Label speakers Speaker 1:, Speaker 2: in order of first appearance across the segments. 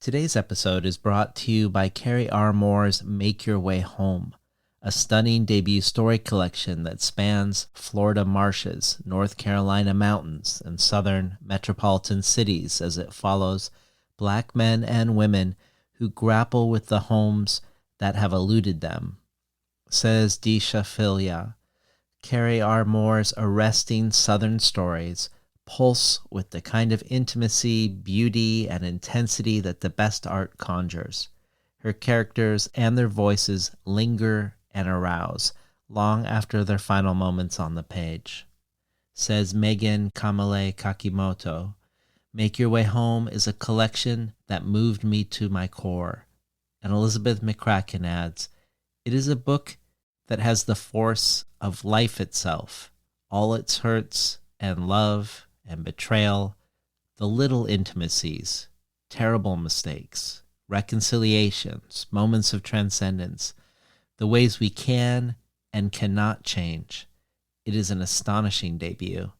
Speaker 1: Today's episode is brought to you by Carrie R. Moore's Make Your Way Home, a stunning debut story collection that spans Florida marshes, North Carolina mountains, and southern metropolitan cities as it follows Black men and women who grapple with the homes that have eluded them. Says Disha Filia, Carrie R. Moore's arresting southern stories pulse with the kind of intimacy, beauty, and intensity that the best art conjures. Her characters and their voices linger and arouse long after their final moments on the page. Says Megan Kamale Kakimoto, Make Your Way Home is a collection that moved me to my core. And Elizabeth McCracken adds, it is a book that has the force of life itself, all its hurts and love and betrayal, the little intimacies, terrible mistakes, reconciliations, moments of transcendence, the ways we can and cannot change. It is an astonishing debut.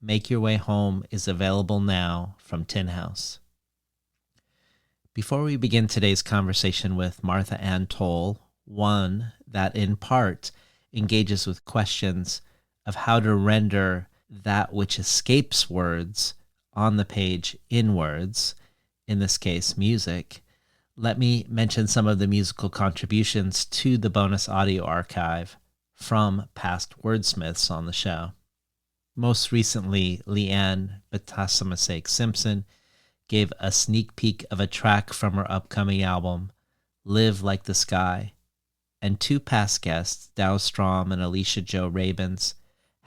Speaker 1: Make Your Way Home is available now from Tin House. Before we begin today's conversation with Martha Ann Toll, one that in part engages with questions of how to render that which escapes words on the page in words, in this case music, let me mention some of the musical contributions to the bonus audio archive from past wordsmiths on the show. Most recently, Leanne Batasamasake Simpson gave a sneak peek of a track from her upcoming album, Live Like the Sky, and two past guests, Dow Strom and Alicia Jo Rabins,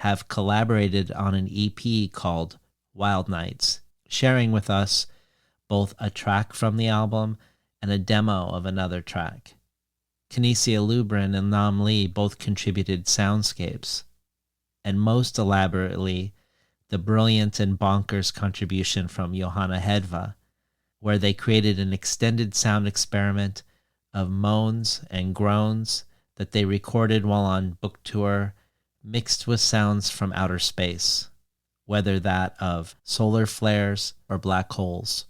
Speaker 1: have collaborated on an EP called Wild Nights, sharing with us both a track from the album and a demo of another track. Kinesia Lubrin and Nam Lee both contributed soundscapes, and most elaborately, the brilliant and bonkers contribution from Johanna Hedva, where they created an extended sound experiment of moans and groans that they recorded while on book tour, mixed with sounds from outer space, whether that of solar flares or black holes.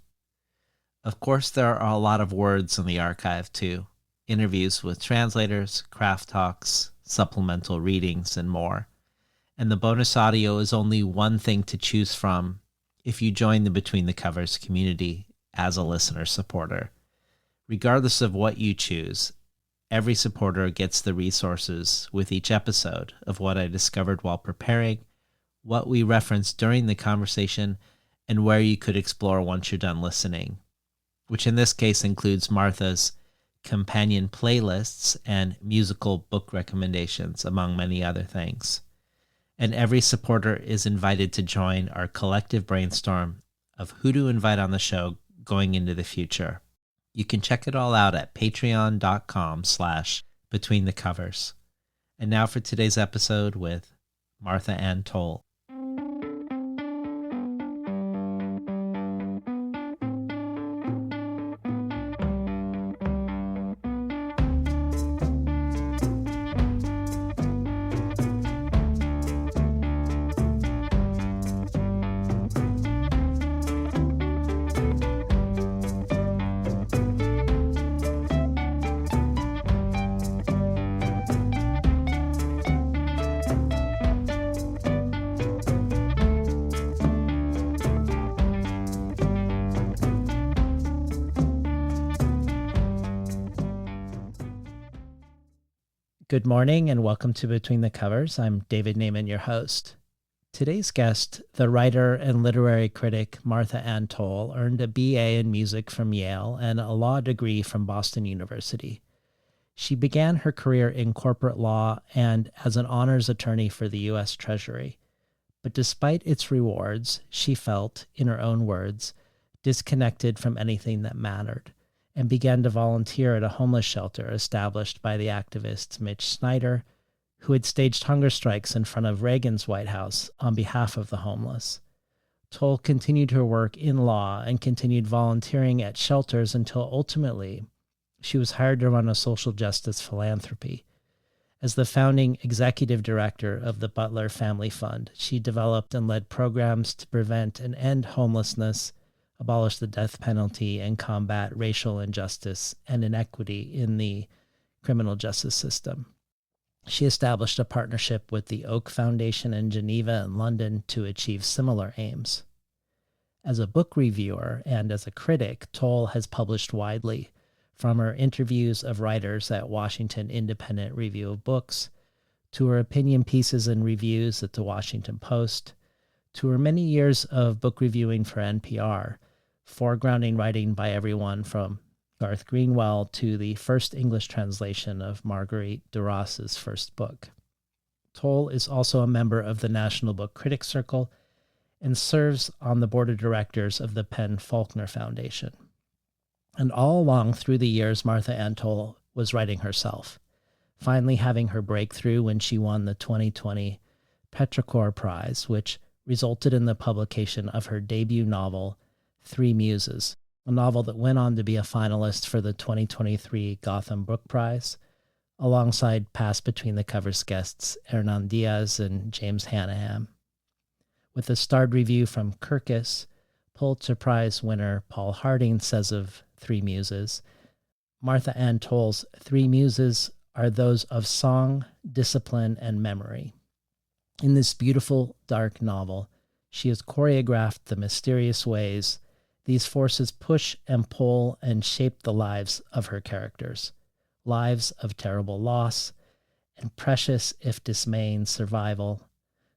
Speaker 1: Of course, there are a lot of words in the archive too, interviews with translators, craft talks, supplemental readings, and more. And the bonus audio is only one thing to choose from if you join the Between the Covers community as a listener supporter. Regardless of what you choose, every supporter gets the resources with each episode of what I discovered while preparing, what we referenced during the conversation, and where you could explore once you're done listening, which in this case includes Martha's companion playlists and musical book recommendations, among many other things. And every supporter is invited to join our collective brainstorm of who to invite on the show going into the future. You can check it all out at patreon.com/betweenthecovers. And now for today's episode with Martha Ann Toll. Good morning and welcome to Between the Covers. I'm David Naiman, your host. Today's guest, the writer and literary critic Martha Ann Toll, earned a BA in music from Yale and a law degree from Boston University. She began her career in corporate law and as an honors attorney for the U.S. Treasury. But despite its rewards, she felt, in her own words, disconnected from anything that mattered, and began to volunteer at a homeless shelter established by the activist Mitch Snyder, who had staged hunger strikes in front of Reagan's White House on behalf of the homeless. Toll continued her work in law and continued volunteering at shelters until ultimately she was hired to run a social justice philanthropy. As the founding executive director of the Butler Family Fund, she developed and led programs to prevent and end homelessness,
Speaker 2: abolish the death penalty, and combat racial injustice and inequity in the criminal justice system. She established a partnership with the Oak Foundation in Geneva and London to achieve similar aims. As a book reviewer and as a critic, Toll has published widely, from her interviews of writers at Washington Independent Review of Books, to her opinion pieces and reviews at the Washington Post, to her many years of book reviewing for NPR, foregrounding writing by everyone from Garth Greenwell to the first English translation of Marguerite Duras' first book. Toll is also a member of the National Book Critics Circle and serves on the board of directors of the Penn-Faulkner Foundation. And all along through the years, Martha Ann Toll was writing herself, finally having her breakthrough when she won the 2020 Petrichor Prize, which resulted in the publication of her debut novel, Three Muses, a novel that went on to be a finalist for the 2023 Gotham Book Prize, alongside past Between the Covers guests Hernan Diaz and James Hanahan. With a starred review from Kirkus, Pulitzer Prize winner Paul Harding says of Three Muses, Martha Ann Toll's Three Muses are those of song, discipline, and memory. In this beautiful, dark novel, she has choreographed the mysterious ways these forces push and pull and shape the lives of her characters, lives of terrible loss and precious, if dismaying, survival,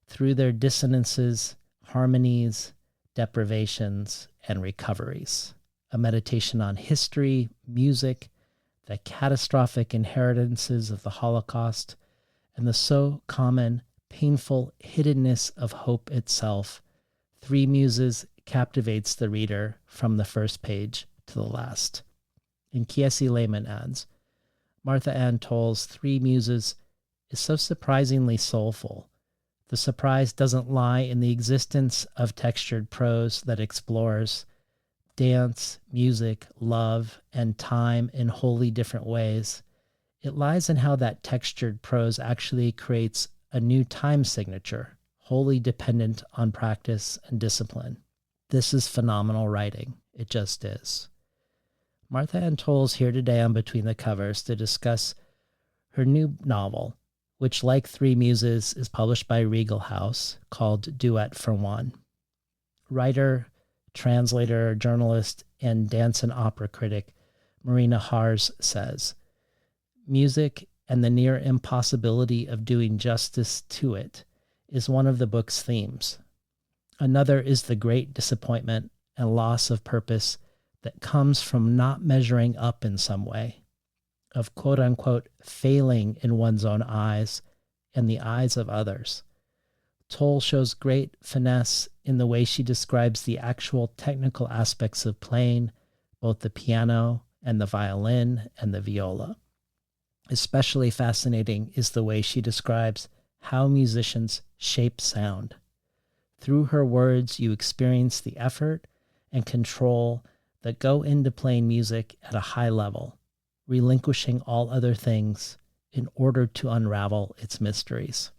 Speaker 2: through their dissonances, harmonies, deprivations, and recoveries. A meditation on history, music, the catastrophic inheritances of the Holocaust, and the so common, painful hiddenness of hope itself. Three Muses captivates the reader from the first page to the last. And Kiesi Lehman adds, Martha Ann Toll's Three Muses is so surprisingly soulful. The surprise doesn't lie in the existence of textured prose that explores dance, music, love, and time in wholly different ways. It lies in how that textured prose actually creates a new time signature, wholly dependent on practice and discipline. This is phenomenal writing. It just is. Martha Ann Toll's here today on Between the Covers to discuss her new novel, which, like Three Muses, is published by Regal House, called Duet for One. Writer, translator, journalist, and dance and opera critic Marina Hars says, music and the near impossibility of doing justice to it is one of the book's themes. Another is the great disappointment and loss of purpose that comes from not measuring up in some way, of quote-unquote failing in one's own eyes and the eyes of others. Toll shows great finesse in the way she describes the actual technical aspects of playing, both the piano and the violin and the viola. Especially fascinating is the way she describes how musicians shape sound. Through her words, you experience the effort and control that go into playing music at a high level, relinquishing all other things in order to unravel its mysteries.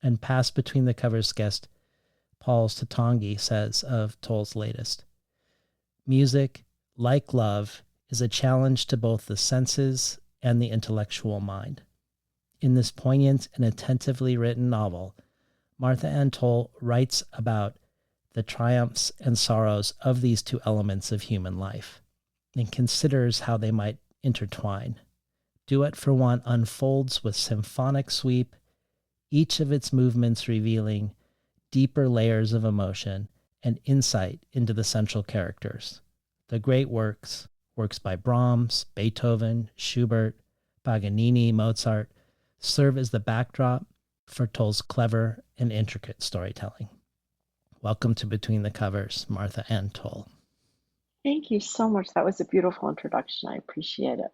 Speaker 2: And past Between the Covers guest Paul Tatangi says of Toll's latest, music, like love, is a challenge to both the senses and the intellectual mind. In this poignant and attentively written novel, Martha Ann Toll writes about the triumphs and sorrows of these two elements of human life and considers how they might intertwine. Duet for One unfolds with symphonic sweep, each of its movements revealing deeper layers of emotion and insight into the central characters. The great works by Brahms, Beethoven, Schubert, Paganini, Mozart, serve as the backdrop for Toll's clever and intricate storytelling. Welcome to Between the Covers, Martha Ann Toll.
Speaker 3: Thank you so much. That was a beautiful introduction. I appreciate it.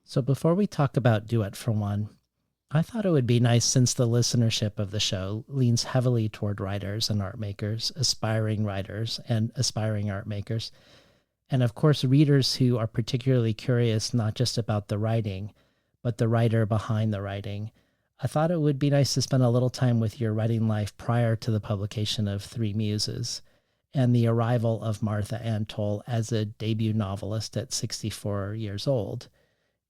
Speaker 2: So before we talk about Duet for One, I thought it would be nice, since the listenership of the show leans heavily toward writers and art makers, aspiring writers and aspiring art makers, and of course readers who are particularly curious not just about the writing, but the writer behind the writing. I thought it would be nice to spend a little time with your writing life prior to the publication of Three Muses, and the arrival of Martha Ann Toll as a debut novelist at 64 years old.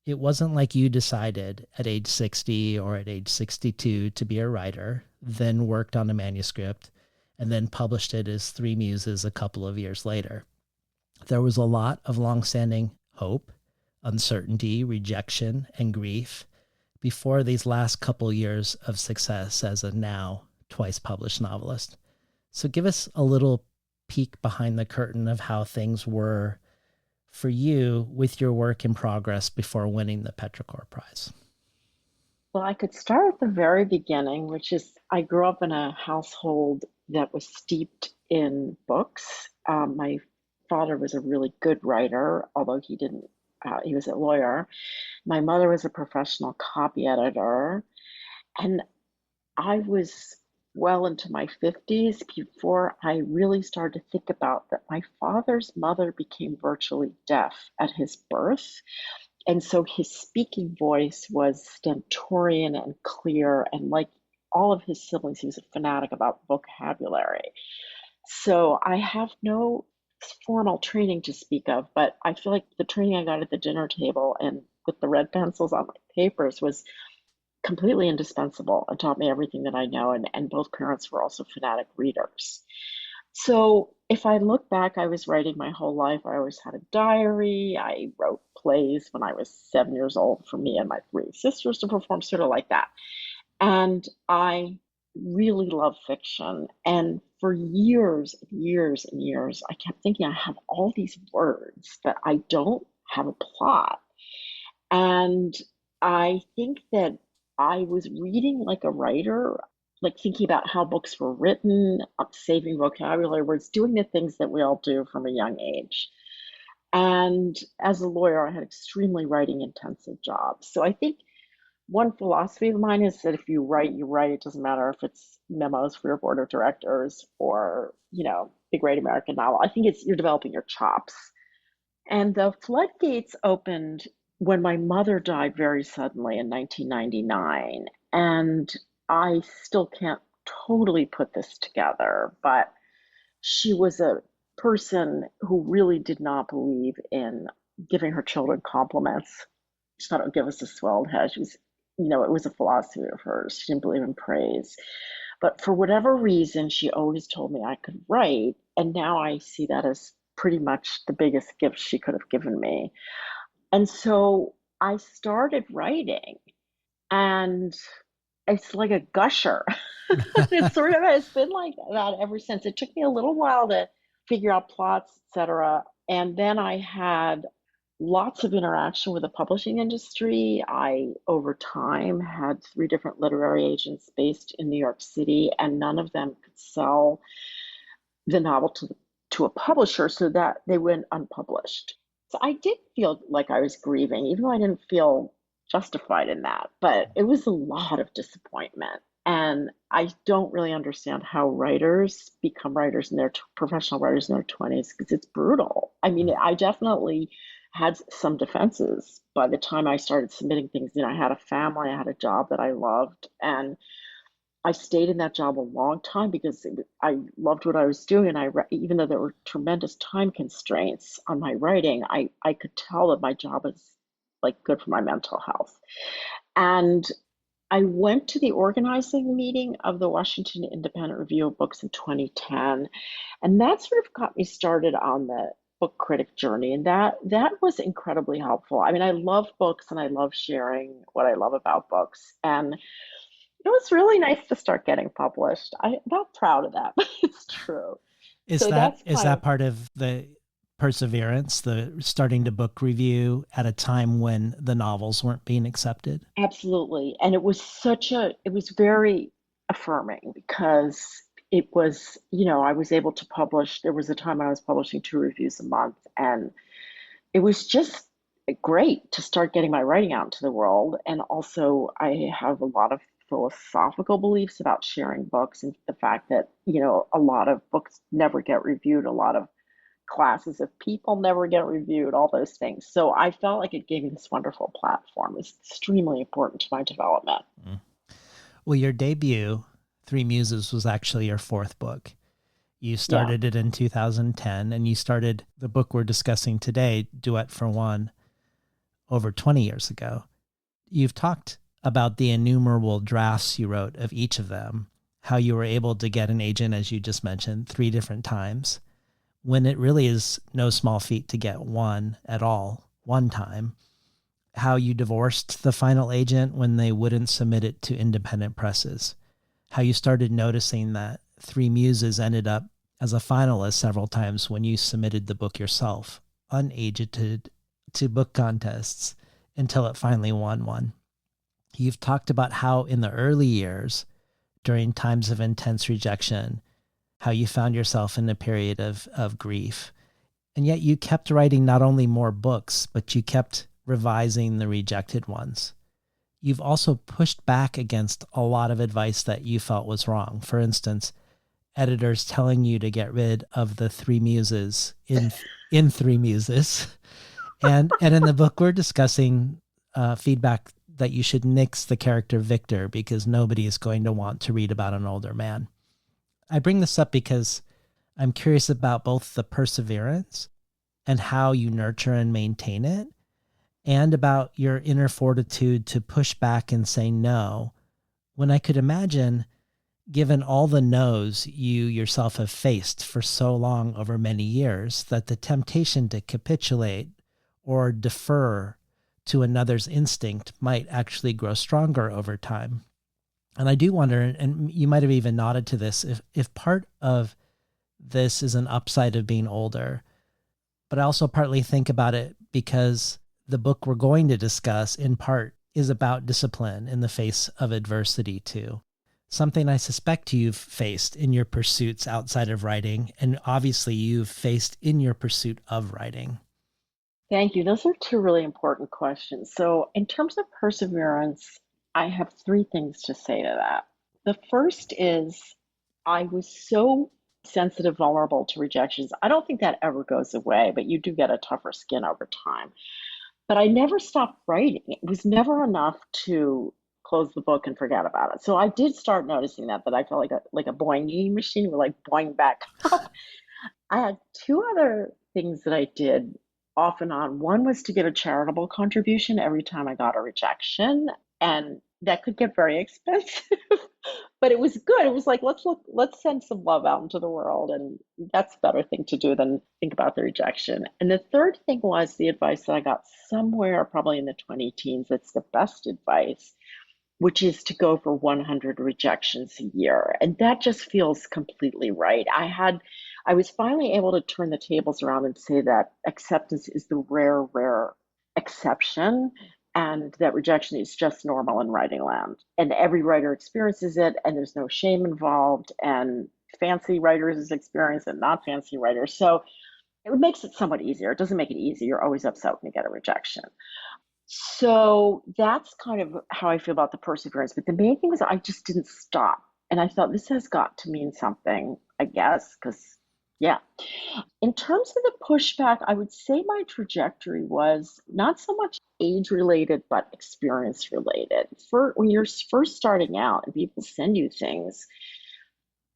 Speaker 2: It wasn't like you decided at age 60 or at age 62 to be a writer, then worked on a manuscript, and then published it as Three Muses a couple of years later. There was a lot of longstanding hope, uncertainty, rejection, and grief before these last couple years of success as a now twice published novelist. So give us a little peek behind the curtain of how things were for you with your work in progress before winning the Petrichor Prize.
Speaker 3: Well, I could start at the very beginning, which is I grew up in a household that was steeped in books. My father was a really good writer, although he was a lawyer. My mother was a professional copy editor. And I was well into my 50s before I really started to think about that my father's mother became virtually deaf at his birth. And so his speaking voice was stentorian and clear. And like all of his siblings, he was a fanatic about vocabulary. So I have no formal training to speak of, but I feel like the training I got at the dinner table and with the red pencils on my papers was completely indispensable and taught me everything that I know. And both parents were also fanatic readers. So if I look back, I was writing my whole life. I always had a diary. I wrote plays when I was 7 years old for me and my three sisters to perform, sort of like that. And I really love fiction. And for years and years and years, I kept thinking I have all these words, but I don't have a plot. And I think that I was reading like a writer, like thinking about how books were written, saving vocabulary words, doing the things that we all do from a young age. And as a lawyer, I had extremely writing intensive jobs. So I think one philosophy of mine is that if you write, you write. It doesn't matter if it's memos for your board of directors or, the great American novel. I think you're developing your chops. And the floodgates opened when my mother died very suddenly in 1999. And I still can't totally put this together, but she was a person who really did not believe in giving her children compliments. She thought it would give us a swelled head. It was a philosophy of hers. She didn't believe in praise. But for whatever reason, she always told me I could write. And now I see that as pretty much the biggest gift she could have given me. And so I started writing, and it's like a gusher. It's been like that ever since. It took me a little while to figure out plots, etc. And then I had lots of interaction with the publishing industry. I, over time, had 3 different literary agents based in New York City, and none of them could sell the novel to a publisher, so that they went unpublished. So I did feel like I was grieving, even though I didn't feel justified in that. But it was a lot of disappointment. And I don't really understand how writers become writers in their professional writers in their 20s, because it's brutal. I mean, I definitely had some defenses by the time I started submitting things. I had a family, I had a job that I loved, and I stayed in that job a long time because I loved what I was doing. And even though there were tremendous time constraints on my writing, I could tell that my job was like good for my mental health. And I went to the organizing meeting of the Washington Independent Review of Books in 2010, and that sort of got me started on the book critic journey, and that was incredibly helpful. I mean, I love books and I love sharing what I love about books, and it was really nice to start getting published. I'm not proud of that, but it's true.
Speaker 1: Is that part of the perseverance, the starting to book review at a time when the novels weren't being accepted?
Speaker 3: Absolutely. And it was very affirming, because it was, I was able to publish. There was a time when I was publishing 2 reviews a month, and it was just great to start getting my writing out into the world. And also, I have a lot of philosophical beliefs about sharing books, and the fact that, a lot of books never get reviewed, a lot of classes of people never get reviewed, all those things. So I felt like it gave me this wonderful platform. It's extremely important to my development.
Speaker 1: Well, your debut, Three Muses, was actually your 4th book.
Speaker 2: You started it in 2010, and you started the book we're discussing today, Duet for One, over 20 years ago. You've talked about the innumerable drafts you wrote of each of them, how you were able to get an agent, as you just mentioned, 3 different times, when it really is no small feat to get one at all, one time. How you divorced the final agent when they wouldn't submit it to independent presses. How you started noticing that Three Muses ended up as a finalist several times when you submitted the book yourself, unagented, to book contests until it finally won one. You've talked about how in the early years, during times of intense rejection, how you found yourself in a period of grief. And yet you kept writing not only more books, but you kept revising the rejected ones. You've also pushed back against a lot of advice that you felt was wrong. For instance, editors telling you to get rid of the 3 muses in 3 Muses. And in the book, we're discussing feedback that you should nix the character Victor because nobody is going to want to read about an older man. I bring this up because I'm curious about both the perseverance and how you nurture and maintain it, and about your inner fortitude to push back and say no, when I could imagine, given all the no's you yourself have faced for so long over many years, that the temptation to capitulate or defer to another's instinct might actually grow stronger over time. And I do wonder, and you might have even nodded to this, if part of this is an upside of being older, but I also partly think about it because the book we're going to discuss in part is about discipline in the face of adversity too. Something I suspect you've faced in your pursuits outside of writing, and obviously you've faced in your pursuit of writing.
Speaker 3: Thank you. Those are 2 really important questions. So in terms of perseverance, I have 3 things to say to that. The first is I was so sensitive, vulnerable to rejections. I don't think that ever goes away, but you do get a tougher skin over time. But I never stopped writing. It was never enough to close the book and forget about it. So I did start noticing that I felt like a boinging machine would like boing back up. I had 2 other things that I did off and on. One was to give a charitable contribution every time I got a rejection, and that could get very expensive, but it was good. It was like, let's send some love out into the world, and that's a better thing to do than think about the rejection. And the third thing was the advice that I got somewhere probably in the 20 teens. That's the best advice, which is to go for 100 rejections a year. And that just feels completely right. I was finally able to turn the tables around and say that acceptance is the rare exception, and that rejection is just normal in writing land. And every writer experiences it, and there's no shame involved, and fancy writers experience it, not fancy writers. So it makes it somewhat easier. It doesn't make it easy. You're always upset when you get a rejection. So that's kind of how I feel about the perseverance. But the main thing was I just didn't stop. And I thought this has got to mean something, I guess, because, yeah. In terms of the pushback, I would say my trajectory was not so much age related, but experience related. When you're first starting out and people send you things,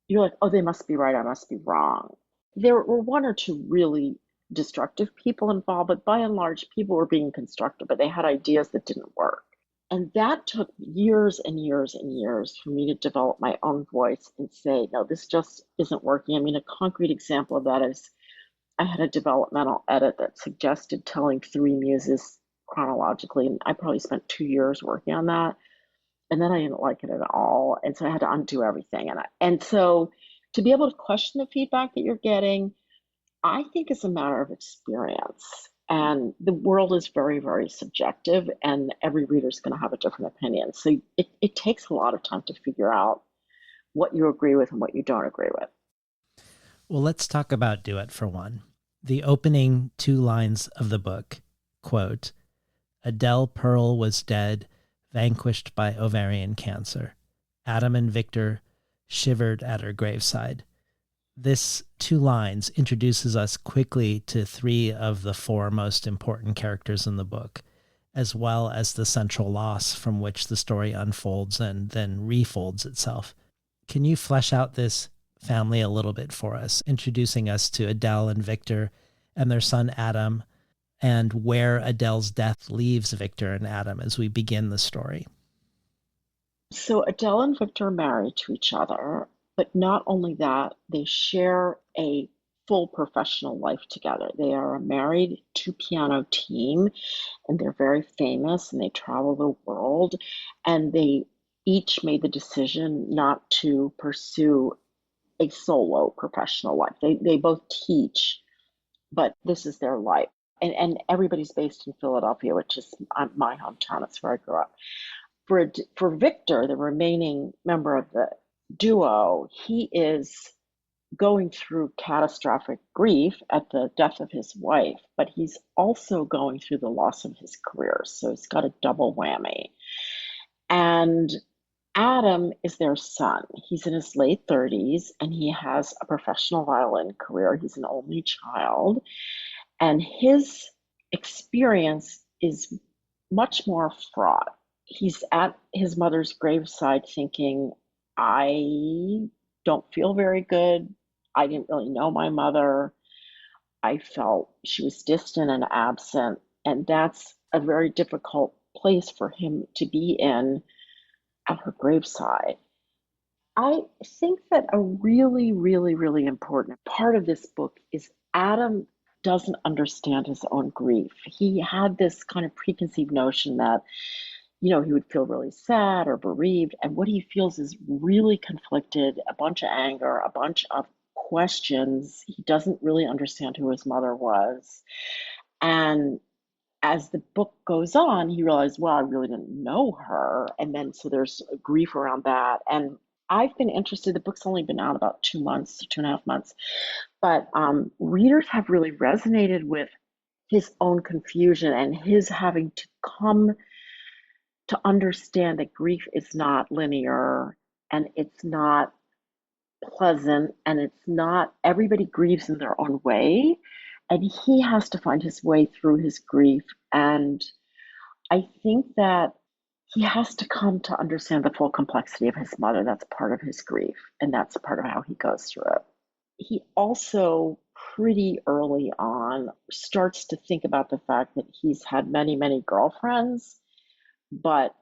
Speaker 3: you're like, oh, they must be right. I must be wrong. There were 1 or 2 really destructive people involved, but by and large, people were being constructive, but they had ideas that didn't work. And that took years and years and years for me to develop my own voice and say, no, this just isn't working. I mean, a concrete example of that is I had a developmental edit that suggested telling 3 muses chronologically, and I probably spent 2 years working on that. And then I didn't like it at all. And so I had to undo everything. And so to be able to question the feedback that you're getting, I think it's a matter of experience. And the world is very, very subjective, and every reader is going to have a different opinion. So it takes a lot of time to figure out what you agree with and what you don't agree with.
Speaker 2: Well, let's talk about Duet for One. The opening 2 lines of the book, quote, Adele Pearl was dead, vanquished by ovarian cancer. Adam and Victor shivered at her graveside. This 2 lines introduces us quickly to 3 of the 4 most important characters in the book, as well as the central loss from which the story unfolds and then refolds itself. Can you flesh out this family a little bit for us, introducing us to Adele and Victor and their son Adam, and where Adele's death leaves Victor and Adam as we begin the story.
Speaker 3: So Adele and Victor are married to each other, but not only that, they share a full professional life together. They are a married two-piano team, and they're very famous, and they travel the world, and they each made the decision not to pursue a solo professional life. They both teach, but this is their life. And everybody's based in Philadelphia, which is my hometown. It's where I grew up. For Victor, the remaining member of the duo, he is going through catastrophic grief at the death of his wife, but he's also going through the loss of his career. So he's got a double whammy. And Adam is their son. He's in his late 30s and he has a professional violin career. He's an only child. And his experience is much more fraught. He's at his mother's graveside thinking, I don't feel very good. I didn't really know my mother. I felt she was distant and absent. And that's a very difficult place for him to be in at her graveside. I think that a really, really, really important part of this book is Adam doesn't understand his own grief. He had this kind of preconceived notion that, he would feel really sad or bereaved. And what he feels is really conflicted, a bunch of anger, a bunch of questions. He doesn't really understand who his mother was. And as the book goes on, he realized, well, I really didn't know her. And then so there's grief around that. And I've been interested, the book's only been out about 2 months, 2.5 months, but readers have really resonated with his own confusion and his having to come to understand that grief is not linear and it's not pleasant and it's not, everybody grieves in their own way. And he has to find his way through his grief. And I think that he has to come to understand the full complexity of his mother. That's part of his grief, and that's part of how he goes through it. He also, pretty early on, starts to think about the fact that he's had many, many girlfriends, but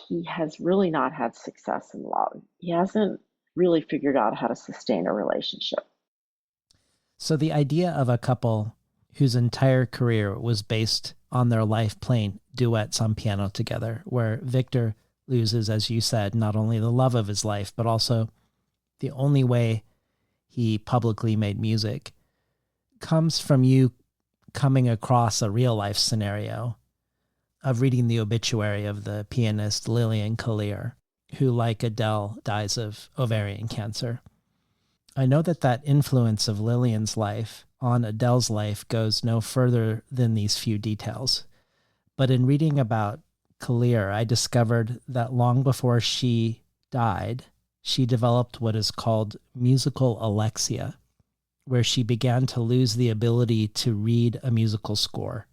Speaker 3: he has really not had success in love. He hasn't really figured out how to sustain a relationship.
Speaker 2: So the idea of a couple whose entire career was based on their life playing duets on piano together, where Victor loses, as you said, not only the love of his life, but also the only way he publicly made music, comes from you coming across a real life scenario of reading the obituary of the pianist Lillian Collier, who, like Adele, dies of ovarian cancer. I know that influence of Lillian's life on Adele's life goes no further than these few details. But in reading about Collier, I discovered that long before she died, she developed what is called musical alexia, where she began to lose the ability to read a musical score.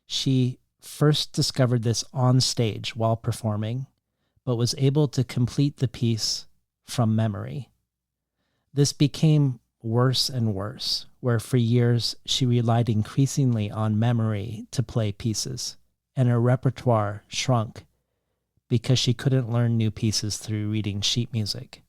Speaker 2: She first discovered this on stage while performing, but was able to complete the piece from memory. This became worse and worse, where for years she relied increasingly on memory to play pieces, and her repertoire shrunk because she couldn't learn new pieces through reading sheet music.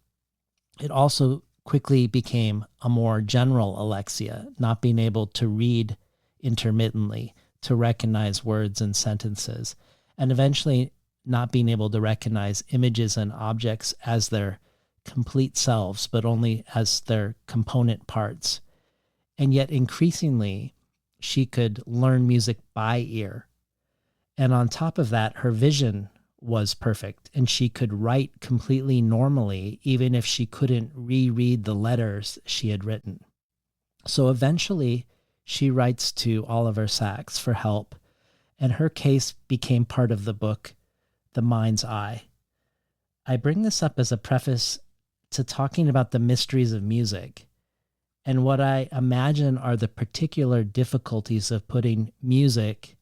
Speaker 2: It also quickly became a more general alexia, not being able to read intermittently, to recognize words and sentences, and eventually not being able to recognize images and objects as their complete selves, but only as their component parts. And yet increasingly, she could learn music by ear. And on top of that, her vision was perfect, and she could write completely normally, even if she couldn't reread the letters she had written. So eventually, she writes to Oliver Sacks for help, and her case became part of the book, The Mind's Eye. I bring this up as a preface to talking about the mysteries of music and what I imagine are the particular difficulties of putting music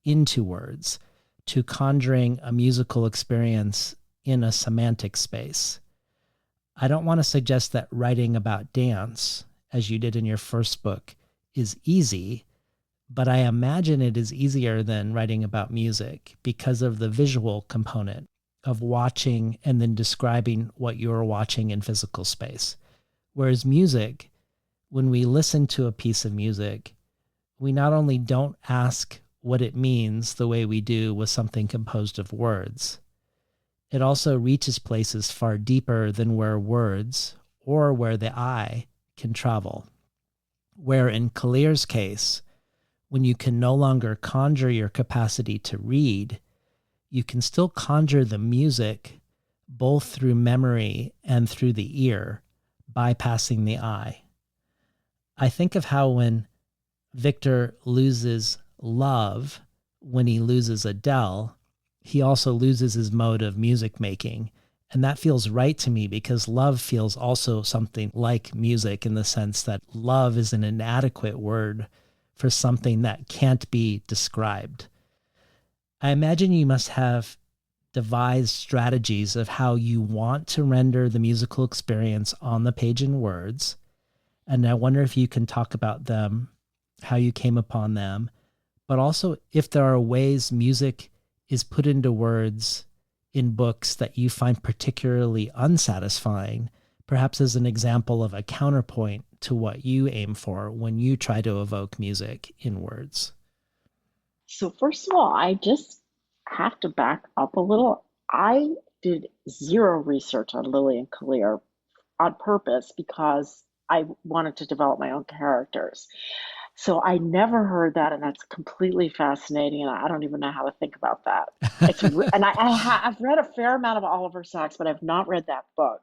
Speaker 2: into words, to conjuring a musical experience in a semantic space. I don't want to suggest that writing about dance, as you did in your first book, is easy, but I imagine it is easier than writing about music because of the visual component of watching and then describing what you're watching in physical space. Whereas music, when we listen to a piece of music, we not only don't ask what it means the way we do with something composed of words, it also reaches places far deeper than where words or where the eye can travel. Where in Kalir's case, when you can no longer conjure your capacity to read, you can still conjure the music both through memory and through the ear, bypassing the eye. I think of how when Victor loses love, when he loses Adele, he also loses his mode of music making. And that feels right to me because love feels also something like music in the sense that love is an inadequate word for something that can't be described. I imagine you must have devised strategies of how you want to render the musical experience on the page in words. And I wonder if you can talk about them, how you came upon them, but also if there are ways music is put into words in books that you find particularly unsatisfying, perhaps as an example of a counterpoint to what you aim for when you try to evoke music in words.
Speaker 3: So first of all, I just have to back up a little. I did zero research on Lillian Kalir on purpose because I wanted to develop my own characters. So I never heard that, and that's completely fascinating. And I don't even know how to think about that. And I've read a fair amount of Oliver Sacks, but I've not read that book.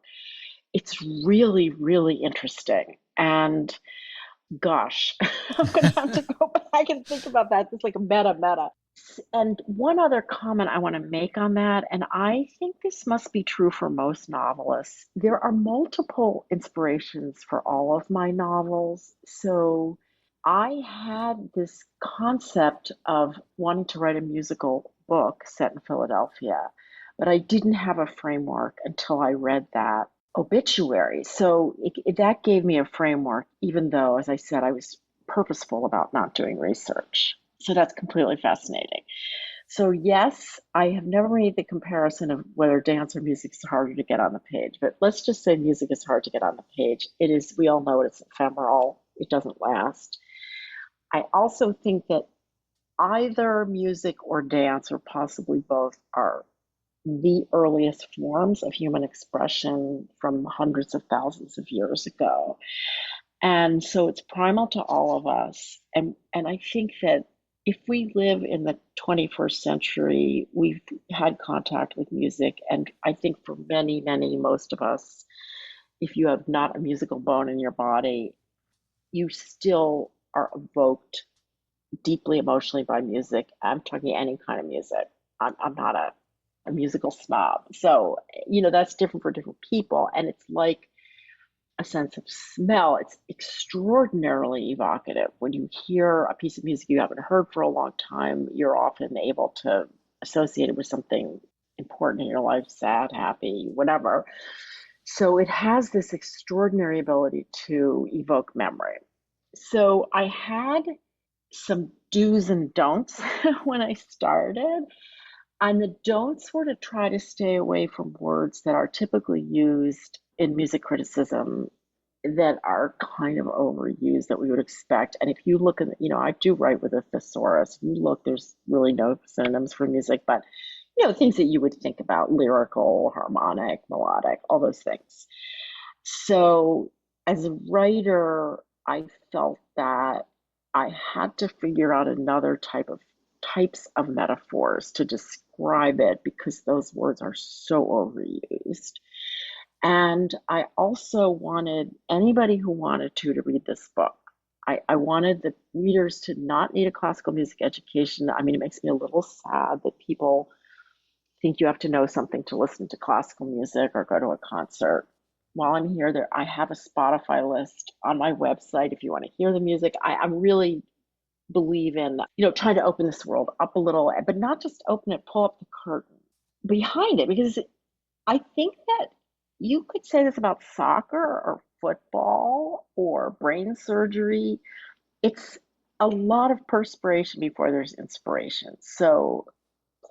Speaker 3: It's really, really interesting. And gosh, I'm gonna have to go back and think about that. It's like a meta. And one other comment I want to make on that, and I think this must be true for most novelists. There are multiple inspirations for all of my novels. So I had this concept of wanting to write a musical book set in Philadelphia, but I didn't have a framework until I read that obituary. So that gave me a framework, even though, as I said, I was purposeful about not doing research. So that's completely fascinating. So yes, I have never made the comparison of whether dance or music is harder to get on the page, but let's just say music is hard to get on the page. It is, we all know it's ephemeral, it doesn't last. I also think that either music or dance, or possibly both, are the earliest forms of human expression from hundreds of thousands of years ago. And so it's primal to all of us. And I think that if we live in the 21st century, we've had contact with music. And I think for most of us, if you have not a musical bone in your body, you still are evoked deeply emotionally by music. I'm talking any kind of music. I'm not a musical snob. So, that's different for different people. And it's like a sense of smell. It's extraordinarily evocative. When you hear a piece of music you haven't heard for a long time, you're often able to associate it with something important in your life, sad, happy, whatever. So it has this extraordinary ability to evoke memory. So I had some do's and don'ts when I started. And the don'ts were to try to stay away from words that are typically used in music criticism that are kind of overused that we would expect. And if you look at, I do write with a thesaurus. If you look, there's really no synonyms for music, but, things that you would think about: lyrical, harmonic, melodic, all those things. So as a writer, I felt that I had to figure out another types of metaphors to describe it because those words are so overused. And I also wanted anybody who wanted to read this book. I wanted the readers to not need a classical music education. I mean, it makes me a little sad that people think you have to know something to listen to classical music or go to a concert. While I'm here, I have a Spotify list on my website if you want to hear the music. I'm really believe in, trying to open this world up a little, but not just open it, pull up the curtain behind it, because I think that you could say this about soccer or football or brain surgery. It's a lot of perspiration before there's inspiration. So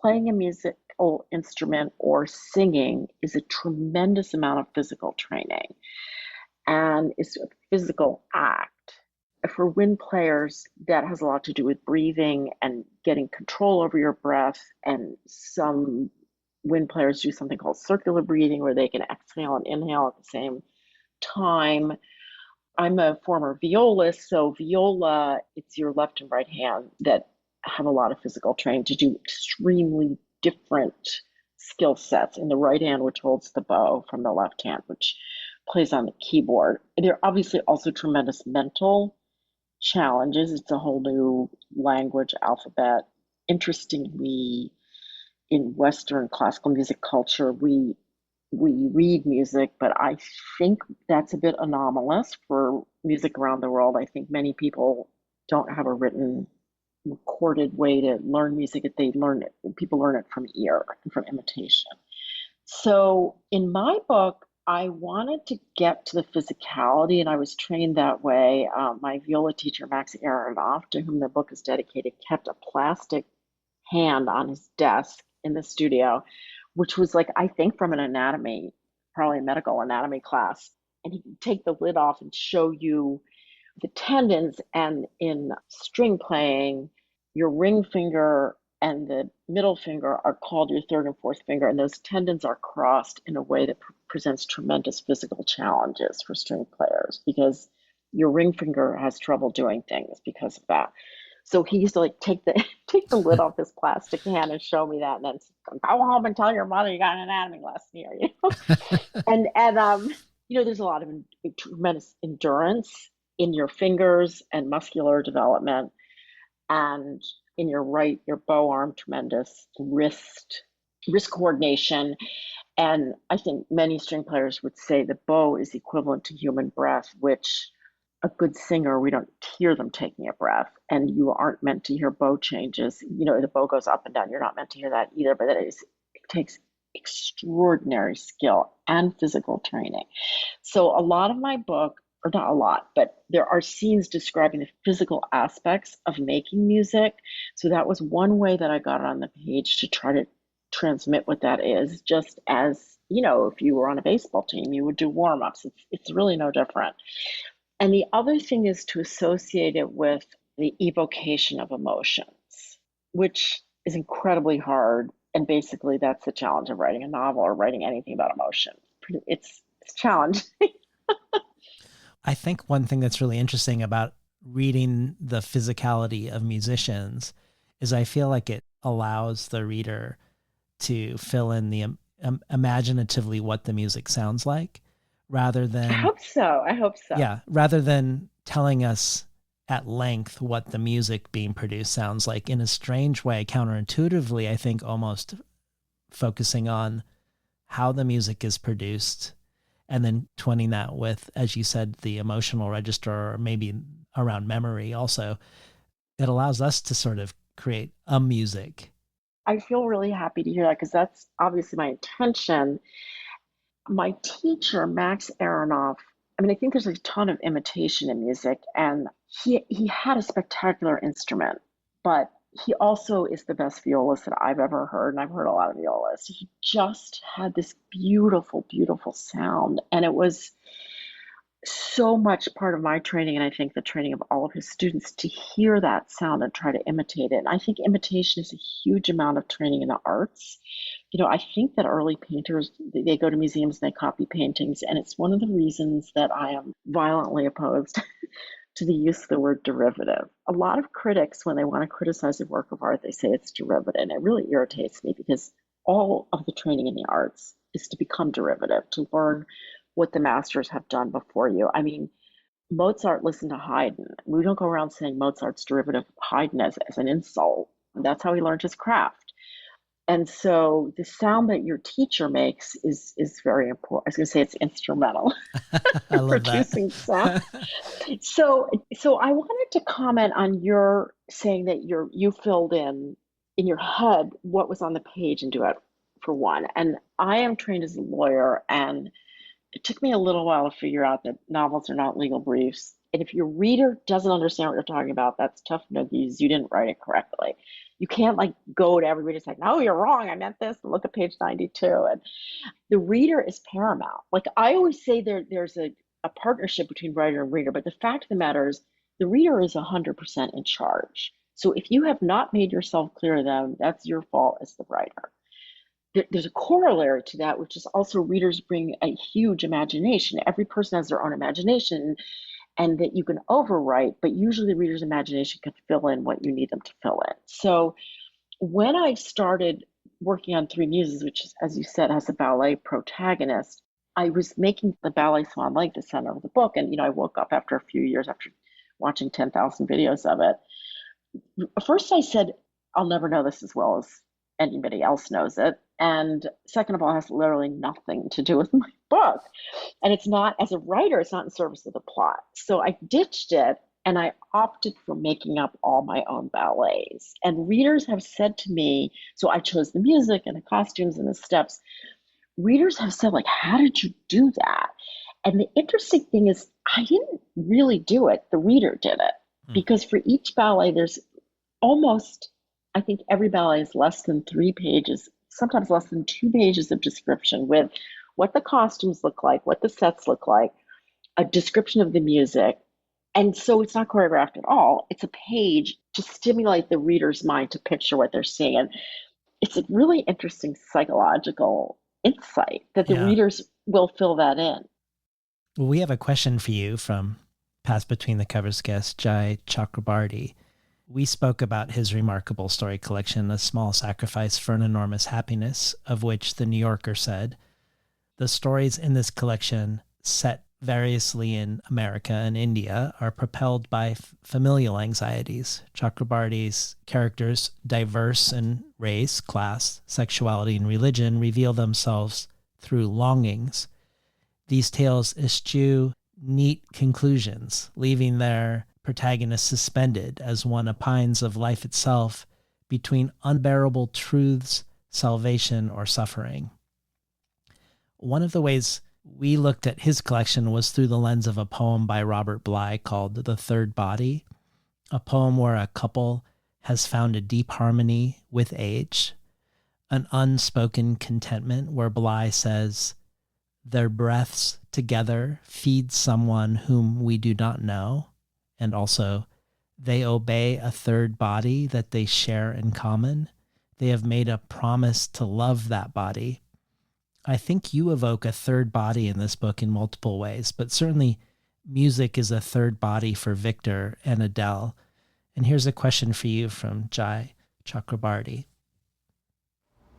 Speaker 3: playing a musical instrument or singing is a tremendous amount of physical training and it's a physical act. For wind players, that has a lot to do with breathing and getting control over your breath. And some wind players do something called circular breathing, where they can exhale and inhale at the same time. I'm a former violist, so viola, it's your left and right hand that have a lot of physical training to do extremely different skill sets in the right hand, which holds the bow, from the left hand, which plays on the keyboard. There are obviously also tremendous mental challenges. It's a whole new language, alphabet. Interestingly, in Western classical music culture, we read music, but I think that's a bit anomalous for music around the world. I think many people don't have a written, recorded way to learn music. They learn it, people learn it from ear and from imitation. So in my book, I wanted to get to the physicality, and I was trained that way. My viola teacher, Max Aronoff, to whom the book is dedicated, kept a plastic hand on his desk in the studio, which was like, I think, from an anatomy, probably a medical anatomy class. And he could take the lid off and show you the tendons. And in string playing, your ring finger and the middle finger are called your third and fourth finger. And those tendons are crossed in a way that presents tremendous physical challenges for string players because your ring finger has trouble doing things because of that. So he used to like take the take the lid off his plastic hand and show me that, and then go home and tell your mother you got an anatomy lesson here, you know. And there's a lot of tremendous endurance in your fingers and muscular development, and in your bow arm, tremendous wrist coordination. And I think many string players would say the bow is equivalent to human breath, which a good singer, we don't hear them taking a breath, and you aren't meant to hear bow changes. The bow goes up and down. You're not meant to hear that either, but it takes extraordinary skill and physical training. So a lot of my book, or not a lot, but there are scenes describing the physical aspects of making music. So that was one way that I got it on the page, to try to transmit what that is, just as, if you were on a baseball team, you would do warm-ups. It's really no different. And the other thing is to associate it with the evocation of emotions, which is incredibly hard. And basically, that's the challenge of writing a novel or writing anything about emotion. It's challenging.
Speaker 2: I think one thing that's really interesting about reading the physicality of musicians is I feel like it allows the reader to fill in the imaginatively what the music sounds like, rather than
Speaker 3: I hope so.
Speaker 2: Yeah, rather than telling us at length what the music being produced sounds like, in a strange way, counterintuitively, I think, almost focusing on how the music is produced and then twinning that with, as you said, the emotional register, or maybe around memory also. It allows us to sort of create a music.
Speaker 3: I feel really happy to hear that, because that's obviously my intention. My teacher, Max Aronoff, I think there's a ton of imitation in music, and he had a spectacular instrument, but he also is the best violist that I've ever heard, and I've heard a lot of violists. He just had this beautiful, beautiful sound, and it was so much part of my training, and I think the training of all of his students, to hear that sound and try to imitate it. And I think imitation is a huge amount of training in the arts. I think that early painters, they go to museums and they copy paintings, and it's one of the reasons that I am violently opposed to the use of the word derivative. A lot of critics, when they want to criticize a work of art, they say it's derivative, and it really irritates me, because all of the training in the arts is to become derivative, to learn what the masters have done before you. Mozart listened to Haydn. We don't go around saying Mozart's derivative Haydn as an insult. That's how he learned his craft. And so the sound that your teacher makes is very important. I was going to say it's instrumental in producing sound. So I wanted to comment on your saying that you filled in your head what was on the page in Duet, for one. And I am trained as a lawyer, and it took me a little while to figure out that novels are not legal briefs. And if your reader doesn't understand what you're talking about, that's tough noogies. You didn't write it correctly. You can't like go to every reader and say, no, you're wrong. I meant this. And look at page 92. And the reader is paramount. Like I always say there's a partnership between writer and reader, but the fact of the matter is the reader is 100% in charge. So if you have not made yourself clear to them, that's your fault as the writer. There's a corollary to that, which is also readers bring a huge imagination. Every person has their own imagination and that you can overwrite, but usually the reader's imagination can fill in what you need them to fill in. So when I started working on Three Muses, which is, as you said, has a ballet protagonist, I was making the ballet Swan Lake the center of the book. And, I woke up after a few years after watching 10,000 videos of it. First, I said, I'll never know this as well as anybody else knows it. And second of all, it has literally nothing to do with my book. And it's not, as a writer, it's not in service of the plot. So I ditched it and I opted for making up all my own ballets. And readers have said to me, so I chose the music and the costumes and the steps. Readers have said, like, how did you do that? And the interesting thing is, I didn't really do it. The reader did it. Because for each ballet, there's almost, I think every ballet is less than 3 pages, sometimes less than 2 pages of description with what the costumes look like, what the sets look like, a description of the music. And so it's not choreographed at all. It's a page to stimulate the reader's mind to picture what they're seeing. And it's a really interesting psychological insight that the readers will fill that in.
Speaker 2: Well, we have a question for you from past Between the Covers guest, Jai Chakrabarty. We spoke about his remarkable story collection, A Small Sacrifice for an Enormous Happiness, of which The New Yorker said, the stories in this collection, set variously in America and India, are propelled by familial anxieties. Chakrabarty's characters, diverse in race, class, sexuality, and religion, reveal themselves through longings. These tales eschew neat conclusions, leaving their protagonist suspended as one opines of life itself between unbearable truths, salvation, or suffering. One of the ways we looked at his collection was through the lens of a poem by Robert Bly called The Third Body, a poem where a couple has found a deep harmony with age, an unspoken contentment where Bly says, their breaths together feed someone whom we do not know, and also they obey a third body that they share in common. They have made a promise to love that body. I think you evoke a third body in this book in multiple ways, but certainly music is a third body for Victor and Adele. And here's a question for you from Jai Chakrabarty.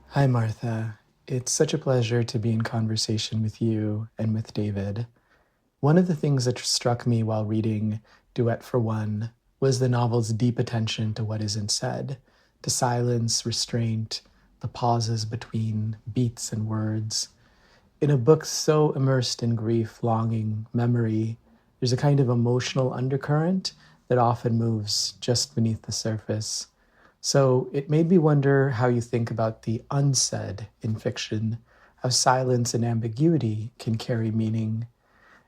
Speaker 4: Hi, Martha. It's such a pleasure to be in conversation with you and with David. One of the things that struck me while reading Duet for One was the novel's deep attention to what isn't said, to silence, restraint, the pauses between beats and words. In a book so immersed in grief, longing, memory, there's a kind of emotional undercurrent that often moves just beneath the surface. So it made me wonder how you think about the unsaid in fiction, how silence and ambiguity can carry meaning.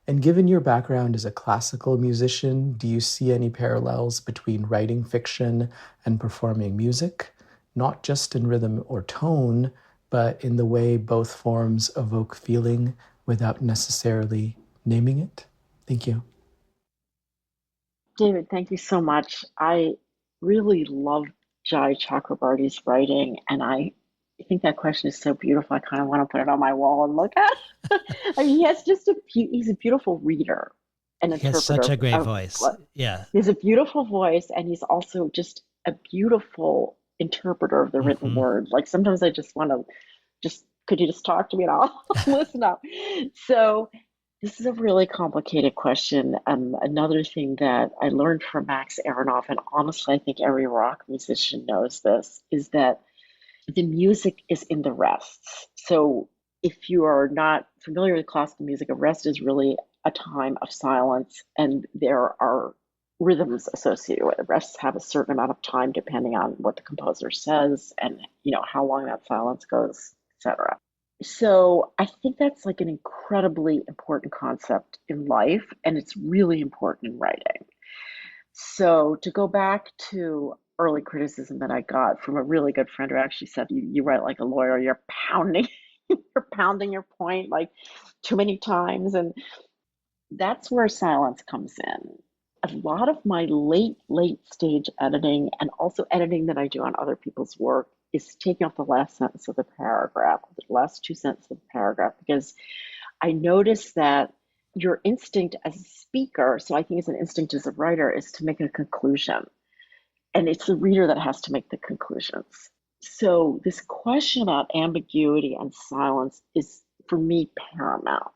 Speaker 4: And given your background as a classical musician, do you see any parallels between writing fiction and performing music? Not just in rhythm or tone, but in the way both forms evoke feeling without necessarily naming it? Thank you.
Speaker 3: David, thank you so much. I really love Jai Chakrabarty's writing, and I think that question is so beautiful. I kind of want to put it on my wall and look at. I mean, he's a beautiful reader and interpreter.
Speaker 2: He has such a great voice. Yeah.
Speaker 3: He has a beautiful voice, and he's also just a beautiful interpreter of the written word. Like sometimes I just want to could you just talk to me and I'll listen up. So this is a really complicated question. Another thing that I learned from Max Aronoff, and honestly, I think every rock musician knows this, is that the music is in the rests. So if you are not familiar with classical music, a rest is really a time of silence, and there are rhythms associated with it. Rests have a certain amount of time depending on what the composer says and how long that silence goes, etc. So I think that's like an incredibly important concept in life, and it's really important in writing. So to go back to early criticism that I got from a really good friend who actually said, you write like a lawyer, you're pounding, you're pounding your point like too many times. And that's where silence comes in. A lot of my late stage editing and also editing that I do on other people's work is taking off the last sentence of the paragraph, the last two sentences of the paragraph, because I notice that your instinct as a speaker, so I think it's an instinct as a writer, is to make a conclusion. And it's the reader that has to make the conclusions. So this question about ambiguity and silence is, for me, paramount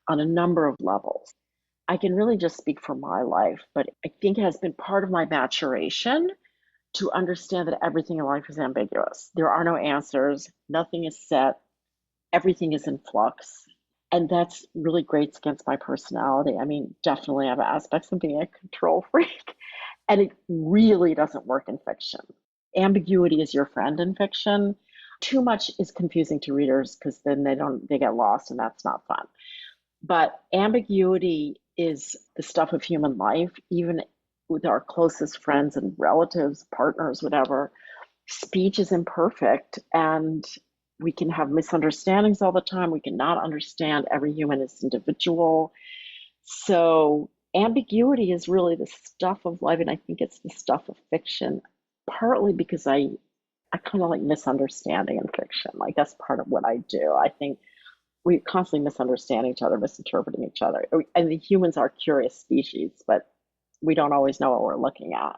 Speaker 3: on a number of levels. I can really just speak for my life, but I think it has been part of my maturation to understand that everything in life is ambiguous. There are no answers, nothing is set, everything is in flux. And that's really great against my personality. I mean, definitely I have aspects of being a control freak, and it really doesn't work in fiction. Ambiguity is your friend in fiction. Too much is confusing to readers because then they get lost, and that's not fun. But ambiguity is the stuff of human life, even with our closest friends and relatives, partners, whatever. Speech is imperfect, and we can have misunderstandings all the time. We cannot understand. Every human is individual. So ambiguity is really the stuff of life, and I think it's the stuff of fiction, partly because I kind of like misunderstanding in fiction. Like that's part of what I do. I think we constantly misunderstand each other, misinterpreting each other. And the humans are curious species, but we don't always know what we're looking at.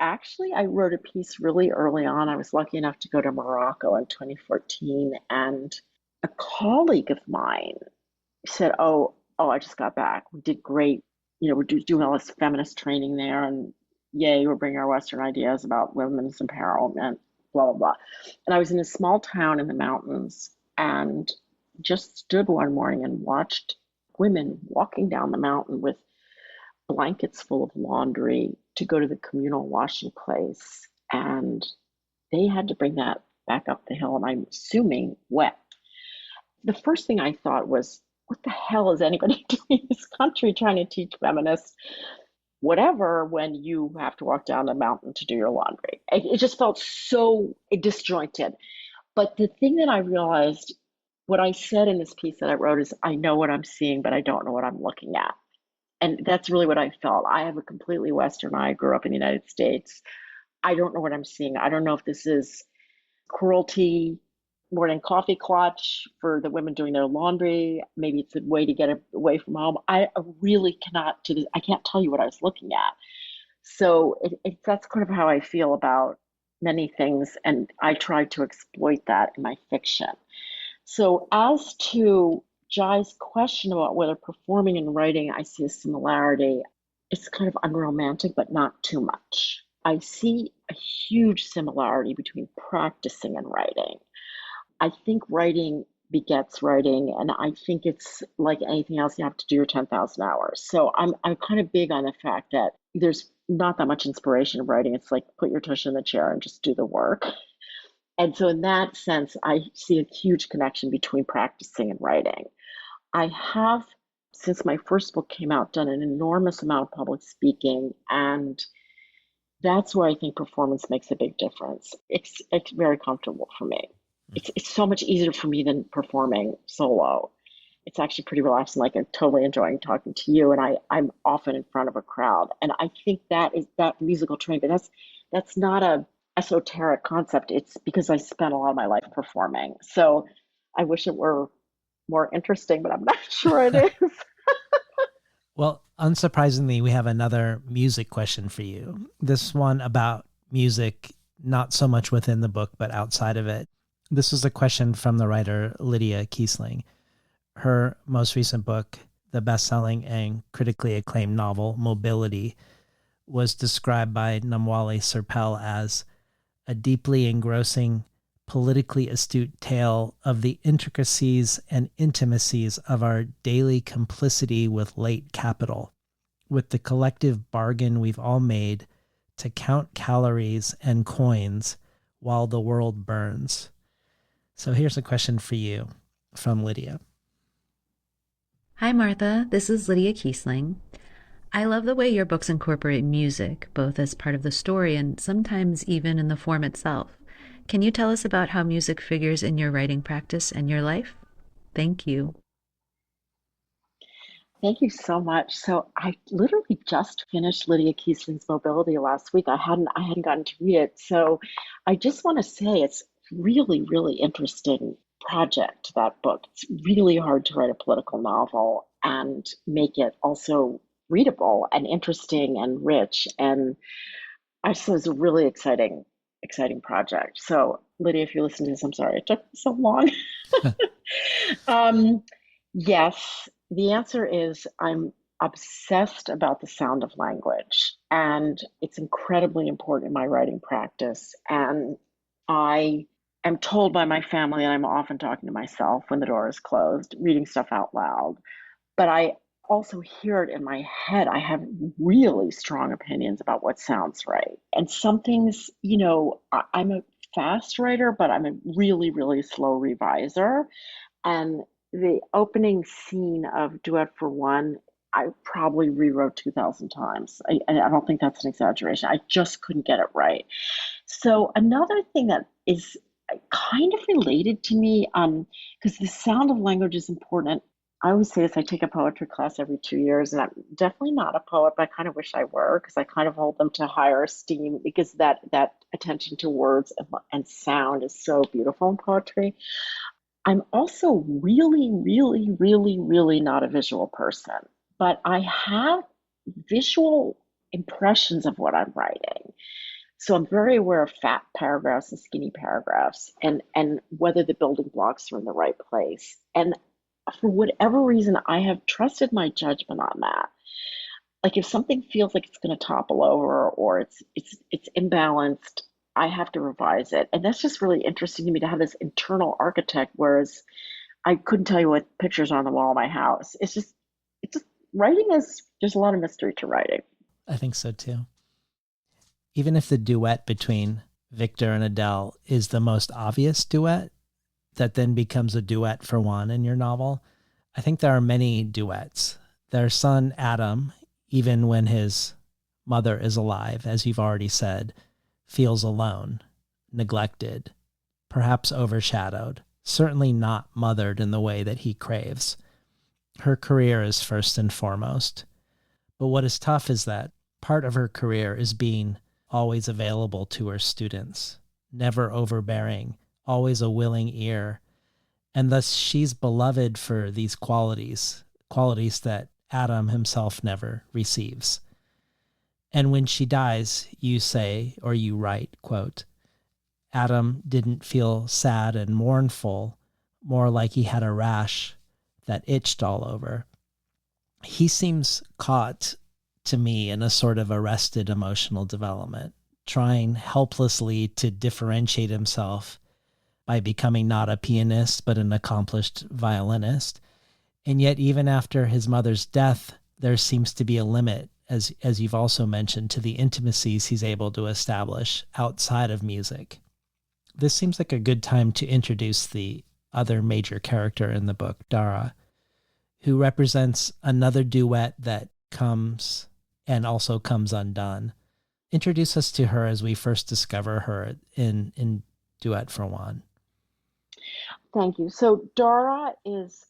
Speaker 3: Actually, I wrote a piece really early on. I was lucky enough to go to Morocco in 2014, and a colleague of mine said, I just got back. We did great. We're doing all this feminist training there, and yay, we're bringing our Western ideas about women's empowerment, blah, blah, blah. And I was in a small town in the mountains and just stood one morning and watched women walking down the mountain with blankets full of laundry to go to the communal washing place. And they had to bring that back up the hill, and I'm assuming wet. The first thing I thought was, what the hell is anybody doing in this country trying to teach feminists whatever when you have to walk down a mountain to do your laundry? It just felt so disjointed. But the thing that I realized, what I said in this piece that I wrote is, I know what I'm seeing, but I don't know what I'm looking at. And that's really what I felt. I have a completely Western eye. I grew up in the United States. I don't know what I'm seeing. I don't know if this is cruelty, morning coffee clutch for the women doing their laundry. Maybe it's a way to get away from home. I really cannot I can't tell you what I was looking at. So that's kind of how I feel about many things. And I try to exploit that in my fiction. So as to Jai's question about whether performing and writing, I see a similarity. It's kind of unromantic, but not too much. I see a huge similarity between practicing and writing. I think writing begets writing, and I think it's like anything else, you have to do your 10,000 hours. So I'm kind of big on the fact that there's not that much inspiration in writing. It's like put your tush in the chair and just do the work. And so in that sense, I see a huge connection between practicing and writing. I have, since my first book came out, done an enormous amount of public speaking, and that's where I think performance makes a big difference. It's very comfortable for me. It's so much easier for me than performing solo. It's actually pretty relaxing. Like I'm totally enjoying talking to you, and I'm often in front of a crowd. And I think that is that musical training, but that's not a esoteric concept. It's because I spent a lot of my life performing. So I wish it were more interesting, but I'm not sure it is.
Speaker 2: Well, unsurprisingly, we have another music question for you. This one about music, not so much within the book, but outside of it. This was a question from the writer Lydia Kiesling. Her most recent book, the best-selling and critically acclaimed novel, Mobility, was described by Namwali Serpell as a deeply engrossing, politically astute tale of the intricacies and intimacies of our daily complicity with late capital, with the collective bargain we've all made to count calories and coins while the world burns. So here's a question for you from Lydia.
Speaker 5: Hi, Martha. This is Lydia Kiesling. I love the way your books incorporate music, both as part of the story and sometimes even in the form itself. Can you tell us about how music figures in your writing practice and your life? Thank you.
Speaker 3: Thank you so much. So I literally just finished Lydia Kiesling's Mobility last week. I hadn't gotten to read it. So I just want to say it's really, really interesting project, that book. It's really hard to write a political novel and make it also readable and interesting and rich. And I just thought it was a really exciting project. So Lydia, if you listen to this, I'm sorry it took so long. Um, yes, the answer is I'm obsessed about the sound of language, and it's incredibly important in my writing practice. And I am told by my family, and I'm often talking to myself when the door is closed, reading stuff out loud. But I also hear it in my head. I have really strong opinions about what sounds right. And some things, I'm a fast writer, but I'm a really, really slow reviser. And the opening scene of Duet for One, I probably rewrote 2,000 times. I don't think that's an exaggeration. I just couldn't get it right. So another thing that is kind of related to me, because the sound of language is important. I always say this, I take a poetry class every 2 years, and I'm definitely not a poet, but I kind of wish I were, because I kind of hold them to higher esteem, because that attention to words and sound is so beautiful in poetry. I'm also really, really, really, really not a visual person, but I have visual impressions of what I'm writing. So I'm very aware of fat paragraphs and skinny paragraphs, and whether the building blocks are in the right place. And for whatever reason, I have trusted my judgment on that. Like if something feels like it's going to topple over or it's imbalanced, I have to revise it. And that's just really interesting to me to have this internal architect, whereas I couldn't tell you what pictures are on the wall of my house. It's just writing is there's a lot of mystery to writing.
Speaker 2: I think so too. Even if the duet between Victor and Adele is the most obvious duet that then becomes a duet for one in your novel, I think there are many duets. Their son, Adam, even when his mother is alive, as you've already said, feels alone, neglected, perhaps overshadowed, certainly not mothered in the way that he craves. Her career is first and foremost. But what is tough is that part of her career is being always available to her students, never overbearing, always a willing ear. And thus she's beloved for these qualities that Adam himself never receives. And when she dies, you say, or you write, quote, Adam didn't feel sad and mournful, more like he had a rash that itched all over. He seems caught to me in a sort of arrested emotional development, trying helplessly to differentiate himself by becoming not a pianist, but an accomplished violinist. And yet, even after his mother's death, there seems to be a limit, as you've also mentioned, to the intimacies he's able to establish outside of music. This seems like a good time to introduce the other major character in the book, Dara, who represents another duet that comes and also comes undone. Introduce us to her as we first discover her in Duet for One.
Speaker 3: Thank you. So Dara is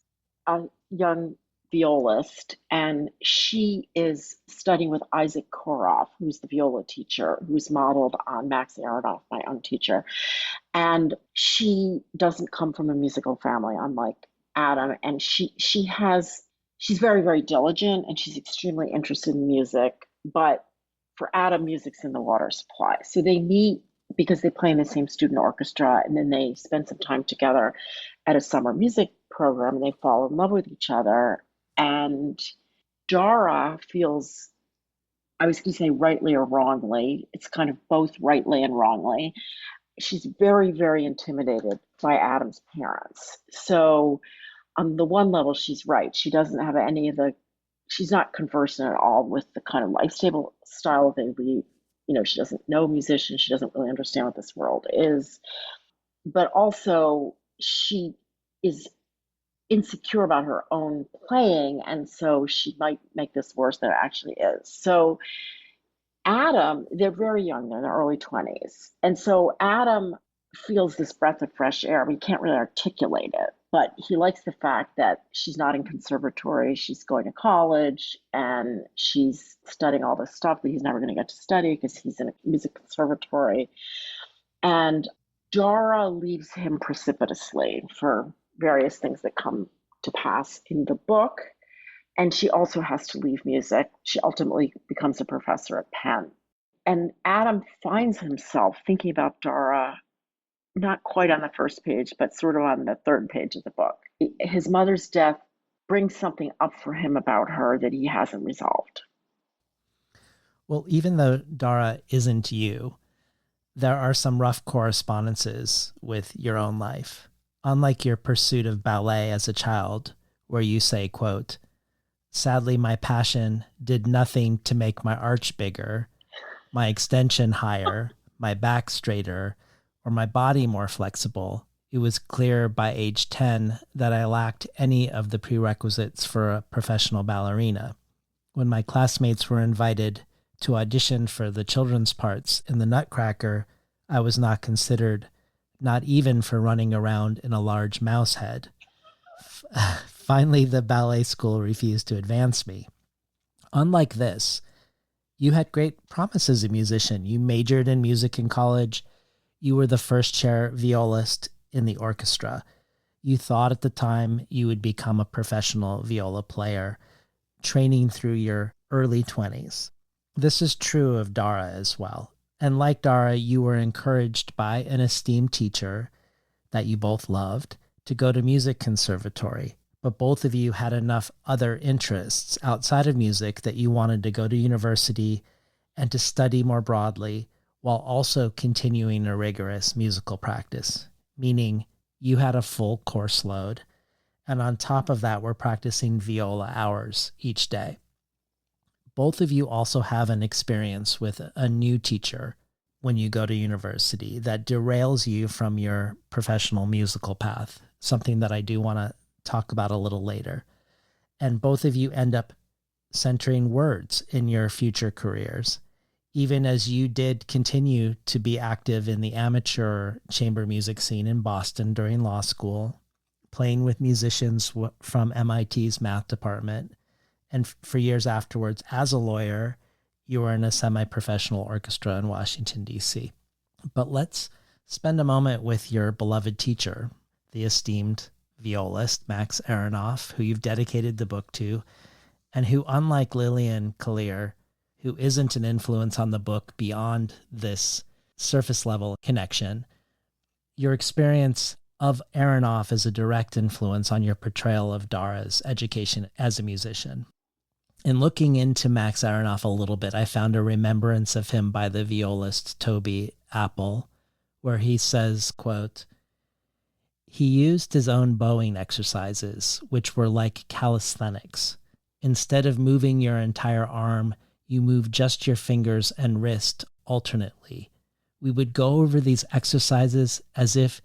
Speaker 3: a young violist, and she is studying with Isaac Koroff, who's the viola teacher, who's modeled on Max Aronoff, my own teacher. And she doesn't come from a musical family, unlike Adam. And she's very, very diligent, and she's extremely interested in music. But for Adam, music's in the water supply. So they meet because they play in the same student orchestra, and then they spend some time together at a summer music program, and they fall in love with each other. And Dara feels, I was going to say rightly or wrongly, it's kind of both rightly and wrongly, she's very, very intimidated by Adam's parents. So on the one level, she's right. She doesn't have she's not conversant at all with the kind of lifestyle style they lead. She doesn't know musicians. She doesn't really understand what this world is. But also, she is insecure about her own playing, and so she might make this worse than it actually is. So Adam, they're very young, they're in their early 20s. And so Adam feels this breath of fresh air. We can't really articulate it, but he likes the fact that she's not in conservatory, she's going to college, and she's studying all this stuff that he's never going to get to study because he's in a music conservatory. And Dara leaves him precipitously for various things that come to pass in the book. And she also has to leave music. She ultimately becomes a professor at Penn. And Adam finds himself thinking about Dara, not quite on the first page, but sort of on the third page of the book. His mother's death brings something up for him about her that he hasn't resolved.
Speaker 2: Well, even though Dara isn't you, there are some rough correspondences with your own life. Unlike your pursuit of ballet as a child, where you say, quote, "Sadly, my passion did nothing to make my arch bigger, my extension higher, my back straighter, or my body more flexible. It was clear by age 10 that I lacked any of the prerequisites for a professional ballerina. When my classmates were invited to audition for the children's parts in the Nutcracker, I was not considered, not even for running around in a large mouse head. Finally, the ballet school refused to advance me. Unlike this, you had great promise as a musician. You majored in music in college. You were the first chair violist in the orchestra. You thought at the time you would become a professional viola player, training through your early 20s. This is true of Dara as well. And like Dara, you were encouraged by an esteemed teacher that you both loved to go to music conservatory. But both of you had enough other interests outside of music that you wanted to go to university and to study more broadly while also continuing a rigorous musical practice, meaning you had a full course load. And on top of that, we're practicing viola hours each day. Both of you also have an experience with a new teacher when you go to university that derails you from your professional musical path, something that I do want to talk about a little later. And both of you end up centering words in your future careers, even as you did continue to be active in the amateur chamber music scene in Boston during law school, playing with musicians from MIT's math department. And for years afterwards, as a lawyer, you were in a semi-professional orchestra in Washington, D.C. But let's spend a moment with your beloved teacher, the esteemed violist, Max Aronoff, who you've dedicated the book to, and who, unlike Lillian Kallir, who isn't an influence on the book beyond this surface level connection, your experience of Aronoff is a direct influence on your portrayal of Dara's education as a musician. In looking into Max Aronoff a little bit, I found a remembrance of him by the violist Toby Apple, where he says, quote, "He used his own bowing exercises, which were like calisthenics. Instead of moving your entire arm, you move just your fingers and wrist alternately. We would go over these exercises as if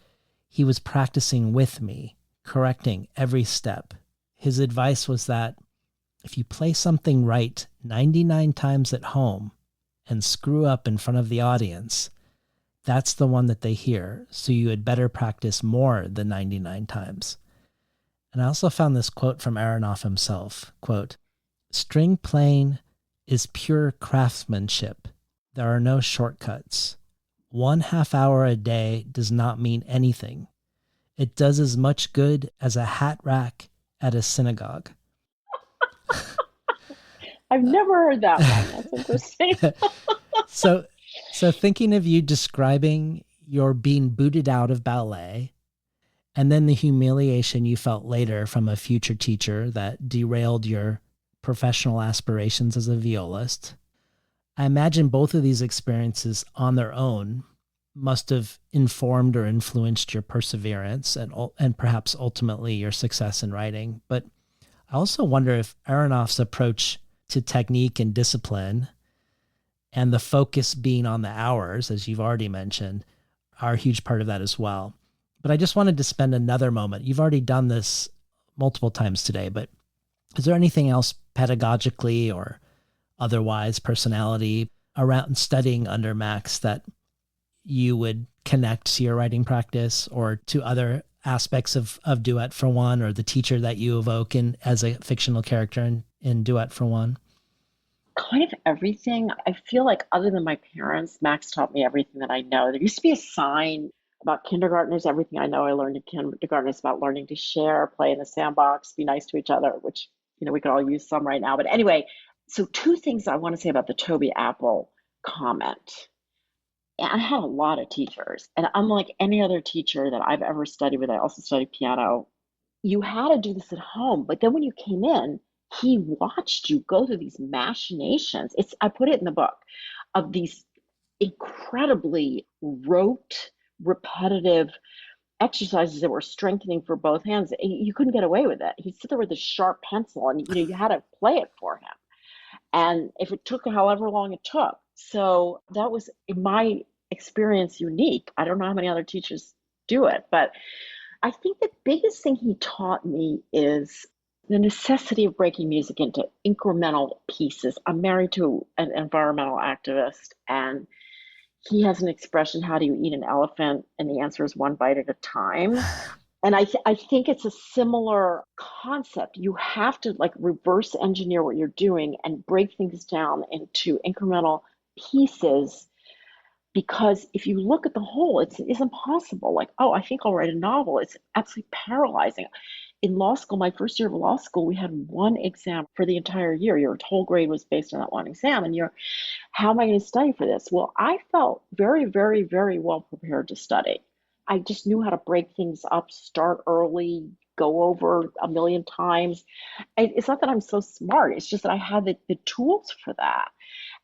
Speaker 2: he was practicing with me, correcting every step. His advice was that if you play something right 99 times at home and screw up in front of the audience, that's the one that they hear, so you had better practice more than 99 times." And I also found this quote from Aronoff himself, quote, "String playing is pure craftsmanship. There are no shortcuts. 1/2 hour a day does not mean anything. It does as much good as a hat rack at a synagogue."
Speaker 3: I've never heard that one. That's interesting.
Speaker 2: So thinking of you describing your being booted out of ballet and then the humiliation you felt later from a future teacher that derailed your professional aspirations as a violist, I imagine both of these experiences on their own must have informed or influenced your perseverance and perhaps ultimately your success in writing. But I also wonder if Aronoff's approach to technique and discipline and the focus being on the hours, as you've already mentioned, are a huge part of that as well. But I just wanted to spend another moment. You've already done this multiple times today, but is there anything else pedagogically or otherwise personality around studying under Max that you would connect to your writing practice or to other aspects of Duet for One, or the teacher that you evoke in as a fictional character in Duet for One?
Speaker 3: Kind of everything. I feel like other than my parents, Max taught me everything that I know. There used to be a sign about kindergartners. Everything I know I learned in kindergarten is about learning to share, play in the sandbox, be nice to each other, which, we could all use some right now. But anyway, so two things I want to say about the Toby Apple comment. I had a lot of teachers, and unlike any other teacher that I've ever studied with, I also studied piano. You had to do this at home, but then when you came in, he watched you go through these machinations. I put it in the book, of these incredibly rote, repetitive exercises that were strengthening for both hands. You couldn't get away with it. He'd sit there with a sharp pencil, and you had to play it for him. And if it took however long it took. So that was, in my experience, unique. I don't know how many other teachers do it, but I think the biggest thing he taught me is the necessity of breaking music into incremental pieces. I'm married to an environmental activist, and he has an expression, how do you eat an elephant? And the answer is one bite at a time. And I think it's a similar concept. You have to like reverse engineer what you're doing and break things down into incremental pieces. Because if you look at the whole, it's impossible. Like, oh, I think I'll write a novel. It's absolutely paralyzing. In law school, my first year of law school, we had one exam for the entire year. Your whole grade was based on that one exam. And how am I going to study for this? Well, I felt very, very, very well prepared to study. I just knew how to break things up, start early, go over a million times. It's not that I'm so smart. It's just that I had the tools for that.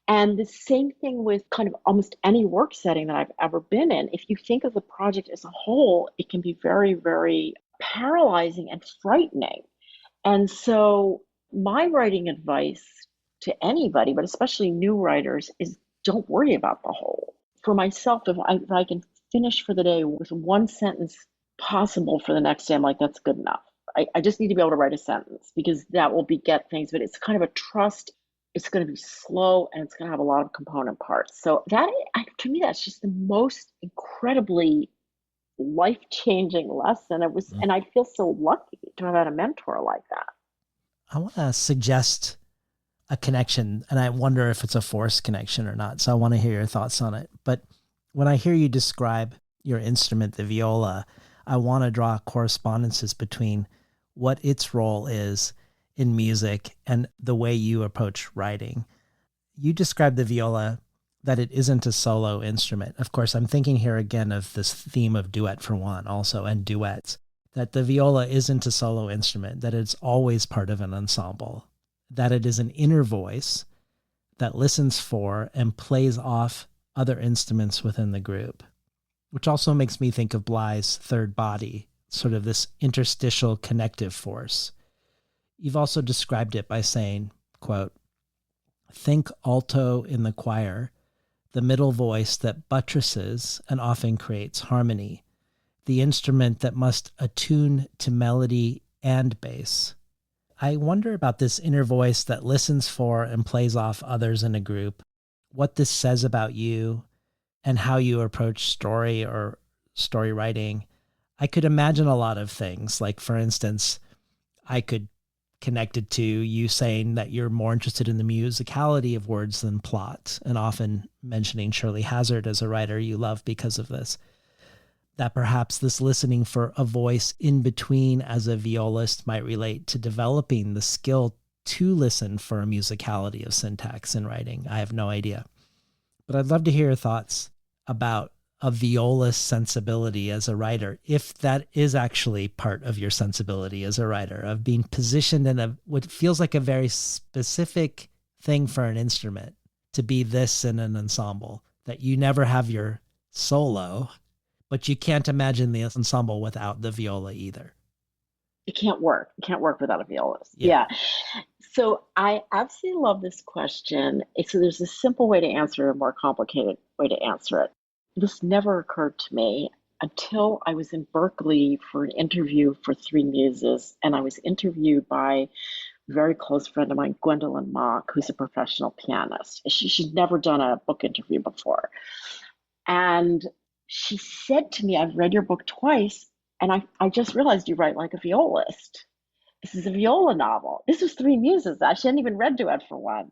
Speaker 3: And the same thing with kind of almost any work setting that I've ever been in. If you think of the project as a whole, it can be very, very paralyzing and frightening. And so my writing advice to anybody, but especially new writers, is don't worry about the whole. For myself, if I can finish for the day with one sentence possible for the next day, I'm like, that's good enough. I just need to be able to write a sentence, because that will beget things, but it's kind of a trust. It's going to be slow, and it's going to have a lot of component parts. So to me, that's just the most incredibly life-changing lesson. And I feel so lucky to have had a mentor like that.
Speaker 2: I want to suggest a connection, and I wonder if it's a forced connection or not. So I want to hear your thoughts on it. But when I hear you describe your instrument, the viola, I want to draw correspondences between what its role is in music and the way you approach writing. You describe the viola that it isn't a solo instrument. Of course, I'm thinking here again of this theme of Duet for One also, and duets, that the viola isn't a solo instrument, that it's always part of an ensemble, that it is an inner voice that listens for and plays off other instruments within the group, which also makes me think of Bly's third body, sort of this interstitial connective force. You've also described it by saying, quote, think alto in the choir, the middle voice that buttresses and often creates harmony, the instrument that must attune to melody and bass. I wonder about this inner voice that listens for and plays off others in a group, what this says about you and how you approach story or story writing. I could imagine a lot of things. Like, for instance, I could connected to you saying that you're more interested in the musicality of words than plot, and often mentioning Shirley Hazard as a writer you love because of this. That perhaps this listening for a voice in between as a violist might relate to developing the skill to listen for a musicality of syntax in writing. I have no idea. But I'd love to hear your thoughts about a violist sensibility as a writer, if that is actually part of your sensibility as a writer, of being positioned in what feels like a very specific thing for an instrument, to be this in an ensemble, that you never have your solo, but you can't imagine the ensemble without the viola either.
Speaker 3: It can't work. It can't work without a violist. Yeah. So I absolutely love this question. So there's a simple way to answer it, a more complicated way to answer it. This never occurred to me. until I was in Berkeley for an interview for Three Muses, and I was interviewed by a very close friend of mine, Gwendolyn Mock, who's a professional pianist. She'd never done a book interview before. And she said to me, I've read your book twice, and I just realized you write like a violist. This is a viola novel. This was Three Muses. She hadn't even read Duet for One.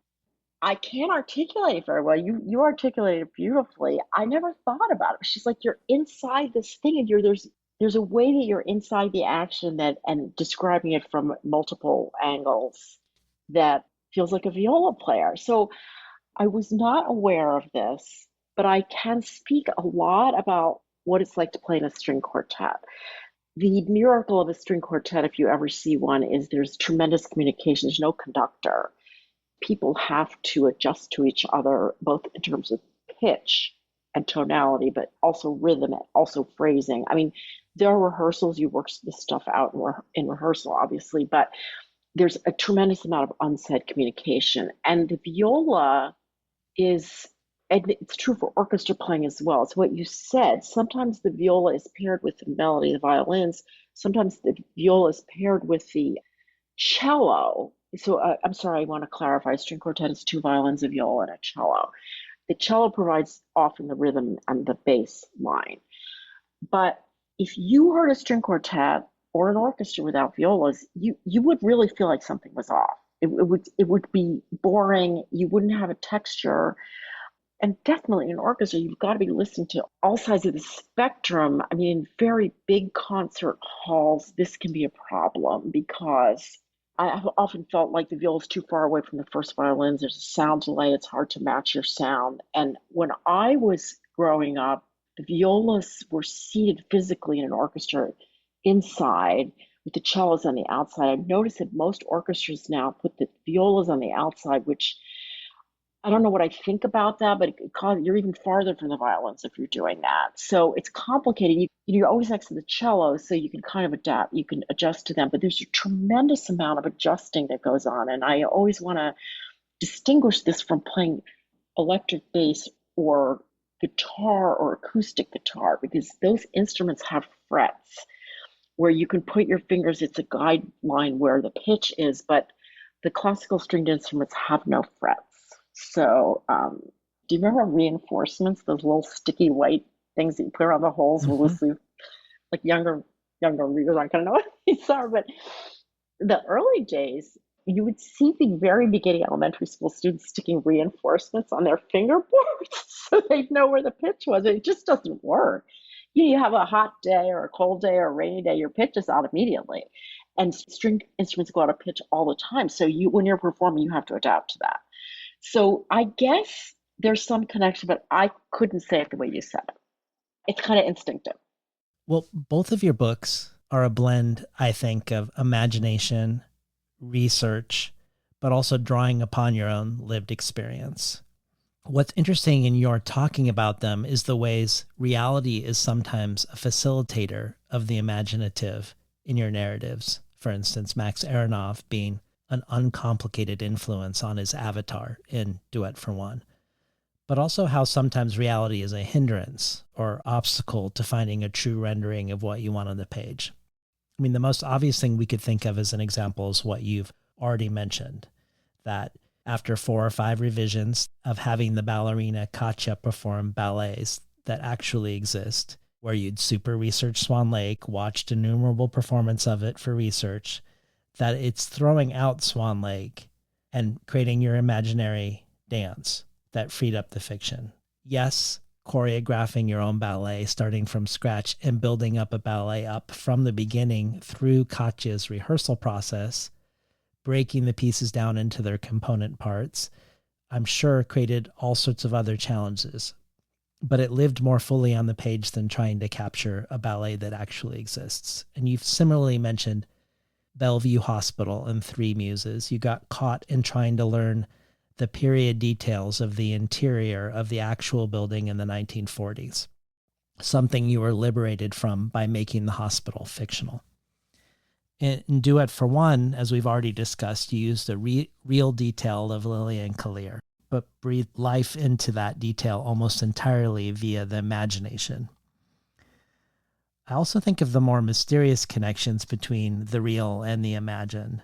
Speaker 3: I can't articulate it very well. You articulate it beautifully. I never thought about it. She's like, you're inside this thing, and there's a way that you're inside the action that and describing it from multiple angles that feels like a viola player. So I was not aware of this, but I can speak a lot about what it's like to play in a string quartet. The miracle of a string quartet, if you ever see one, is there's tremendous communication. There's no conductor. People have to adjust to each other, both in terms of pitch and tonality, but also rhythm and also phrasing. I mean, there are rehearsals, you work this stuff out in rehearsal, obviously, but there's a tremendous amount of unsaid communication. And the viola is, and it's true for orchestra playing as well. It's what you said. Sometimes the viola is paired with the melody, the violins. Sometimes the viola is paired with the cello. So I'm sorry, I want to clarify. String quartet is two violins, a viola, and a cello. The cello provides often the rhythm and the bass line. But if you heard a string quartet or an orchestra without violas, you would really feel like something was off. It would be boring. You wouldn't have a texture. And definitely in orchestra, you've got to be listening to all sides of the spectrum. I mean, in very big concert halls, this can be a problem because I have often felt like the viola is too far away from the first violins. There's a sound delay. It's hard to match your sound. And when I was growing up, the violas were seated physically in an orchestra inside with the cellos on the outside. I've noticed that most orchestras now put the violas on the outside, which I don't know what I think about that, but you're even farther from the violins if you're doing that. So it's complicated. You're always next to the cello, so you can kind of adapt, you can adjust to them, but there's a tremendous amount of adjusting that goes on. And I always want to distinguish this from playing electric bass or guitar or acoustic guitar, because those instruments have frets where you can put your fingers, it's a guideline where the pitch is, but the classical stringed instruments have no frets. So, do you remember reinforcements, those little sticky white things that you put around the holes? Mm-hmm. Loosely, like younger readers aren't going to know what these are, but the early days, you would see the very beginning elementary school students sticking reinforcements on their fingerboards so they'd know where the pitch was. It just doesn't work. You have a hot day or a cold day or a rainy day, your pitch is out immediately. And string instruments go out of pitch all the time. So when you're performing, you have to adapt to that. So I guess there's some connection, but I couldn't say it the way you said it. It's kind of instinctive.
Speaker 2: Well, both of your books are a blend, I think, of imagination, research, but also drawing upon your own lived experience. What's interesting in your talking about them is the ways reality is sometimes a facilitator of the imaginative in your narratives. For instance, Max Aronoff being an uncomplicated influence on his avatar in Duet for One, but also how sometimes reality is a hindrance or obstacle to finding a true rendering of what you want on the page. I mean, the most obvious thing we could think of as an example is what you've already mentioned, that after 4 or 5 revisions of having the ballerina Katya perform ballets that actually exist, where you'd super researched Swan Lake, watched innumerable performances of it for research, that it's throwing out Swan Lake and creating your imaginary dance that freed up the fiction. Yes, choreographing your own ballet, starting from scratch and building up a ballet up from the beginning through Katya's rehearsal process, breaking the pieces down into their component parts, I'm sure created all sorts of other challenges. But it lived more fully on the page than trying to capture a ballet that actually exists. And you've similarly mentioned Bellevue Hospital and Three Muses. You got caught in trying to learn the period details of the interior of the actual building in the 1940s, something you were liberated from by making the hospital fictional. In Duet for One, as we've already discussed, you used a real detail of Lillian Kalir, but breathed life into that detail almost entirely via the imagination. I also think of the more mysterious connections between the real and the imagined.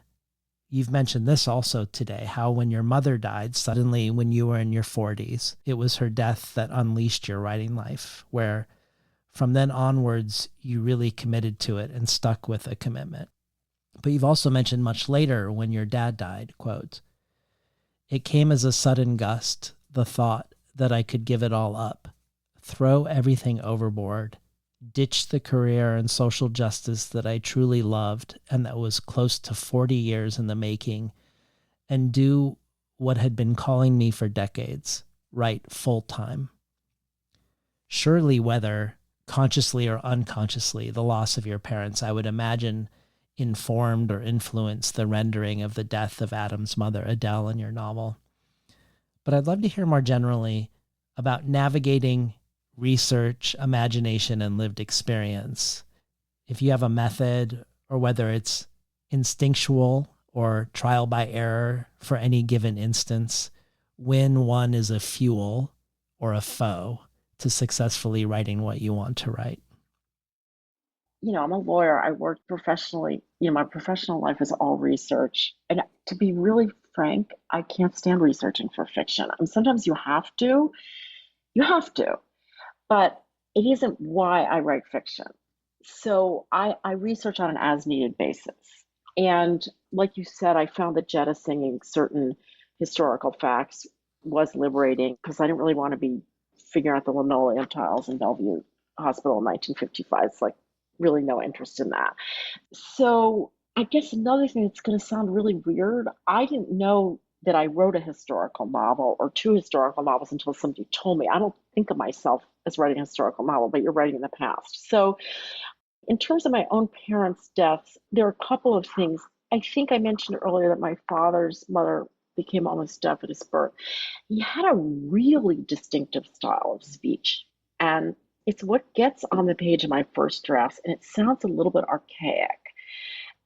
Speaker 2: You've mentioned this also today, how when your mother died suddenly when you were in your 40s, it was her death that unleashed your writing life, where from then onwards, you really committed to it and stuck with a commitment. But you've also mentioned much later when your dad died, quote, "It came as a sudden gust, the thought that I could give it all up, throw everything overboard, ditch the career and social justice that I truly loved and that was close to 40 years in the making, and do what had been calling me for decades, write full time." Surely, whether consciously or unconsciously, the loss of your parents, I would imagine, informed or influenced the rendering of the death of Adam's mother, Adele, in your novel. But I'd love to hear more generally about navigating research, imagination, and lived experience. If you have a method, or whether it's instinctual or trial by error for any given instance, when one is a fuel or a foe to successfully writing what you want to write.
Speaker 3: I'm a lawyer. I worked professionally. My professional life is all research. And to be really frank, I can't stand researching for fiction. And sometimes you have to, but it isn't why I write fiction. So I research on an as needed basis. And like you said, I found that jettisoning certain historical facts was liberating because I didn't really want to be figuring out the linoleum tiles in Bellevue Hospital in 1955. It's like really no interest in that. So I guess another thing that's going to sound really weird, I didn't know that I wrote a historical novel or two historical novels until somebody told me. I don't think of myself as writing a historical novel, but you're writing in the past. So in terms of my own parents' deaths, there are a couple of things. I think I mentioned earlier that my father's mother became almost deaf at his birth. He had a really distinctive style of speech. And it's what gets on the page of my first drafts, and it sounds a little bit archaic.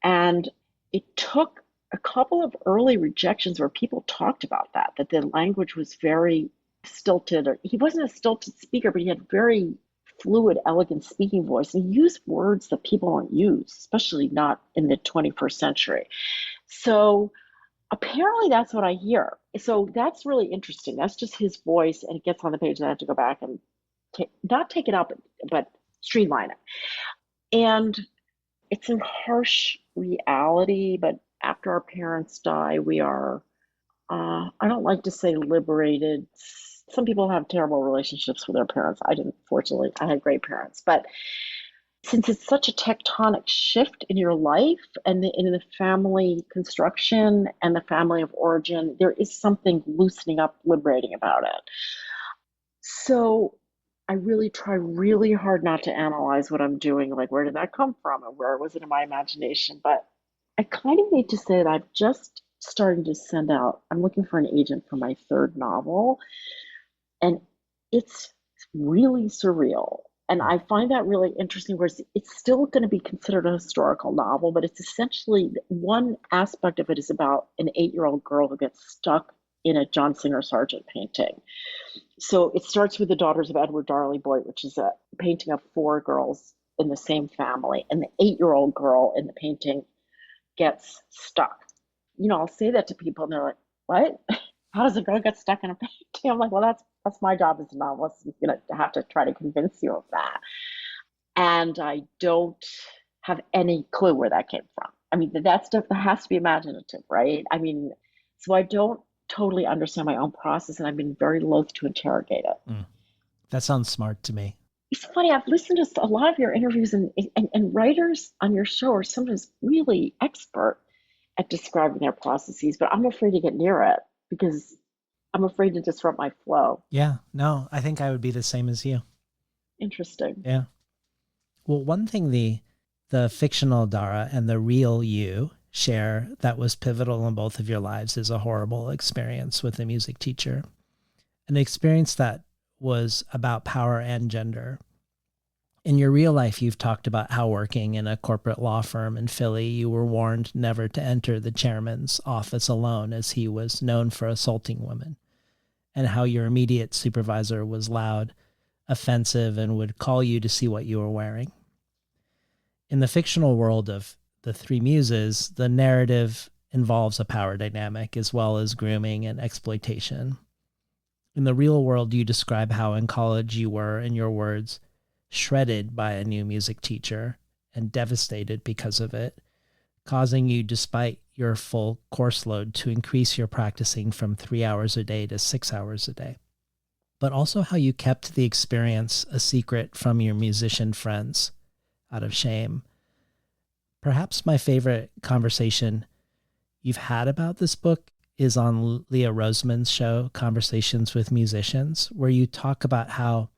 Speaker 3: And it took a couple of early rejections where people talked about that the language was very stilted. Or he wasn't a stilted speaker, but he had very fluid, elegant speaking voice. And he used words that people don't use, especially not in the 21st century. So apparently that's what I hear. So that's really interesting. That's just his voice, and it gets on the page, and I have to go back and not take it out, but streamline it. And it's a harsh reality, but after our parents die, we are, I don't like to say liberated. Some people have terrible relationships with their parents. I didn't, fortunately. I had great parents. But since it's such a tectonic shift in your life and in the family construction and the family of origin, there is something loosening up, liberating about it. So I really try really hard not to analyze what I'm doing, like where did that come from and where was it in my imagination? But I kind of need to say that I've just started to send out, I'm looking for an agent for my third novel, and it's really surreal. And I find that really interesting, whereas it's still going to be considered a historical novel, but it's essentially, one aspect of it is about an 8-year-old girl who gets stuck in a John Singer Sargent painting. So it starts with the Daughters of Edward Darley Boyd, which is a painting of 4 girls in the same family. And the 8-year-old girl in the painting gets stuck. I'll say that to people and they're like, what? How does a girl get stuck in a painting? I'm like, well, that's my job as a novelist. I'm going to have to try to convince you of that. And I don't have any clue where that came from. I mean, that stuff that has to be imaginative, right? I mean, so I don't totally understand my own process, and I've been very loath to interrogate it.
Speaker 2: That sounds smart to me.
Speaker 3: It's funny, I've listened to a lot of your interviews, and writers on your show are sometimes really expert at describing their processes, but I'm afraid to get near it because I'm afraid to disrupt my flow.
Speaker 2: Yeah, no, I think I would be the same as you.
Speaker 3: Interesting.
Speaker 2: Yeah. Well, one thing the fictional Dara and the real you share that was pivotal in both of your lives is a horrible experience with a music teacher. An experience that was about power and gender. In your real life, you've talked about how working in a corporate law firm in Philly, you were warned never to enter the chairman's office alone as he was known for assaulting women, and how your immediate supervisor was loud, offensive, and would call you to see what you were wearing. In the fictional world of the Three Muses, the narrative involves a power dynamic as well as grooming and exploitation. In the real world, you describe how in college you were, in your words, shredded by a new music teacher and devastated because of it, causing you, despite your full course load, to increase your practicing from 3 hours a day to 6 hours a day. But also how you kept the experience a secret from your musician friends out of shame. Perhaps my favorite conversation you've had about this book is on Leah Roseman's show, Conversations with Musicians, where you talk about how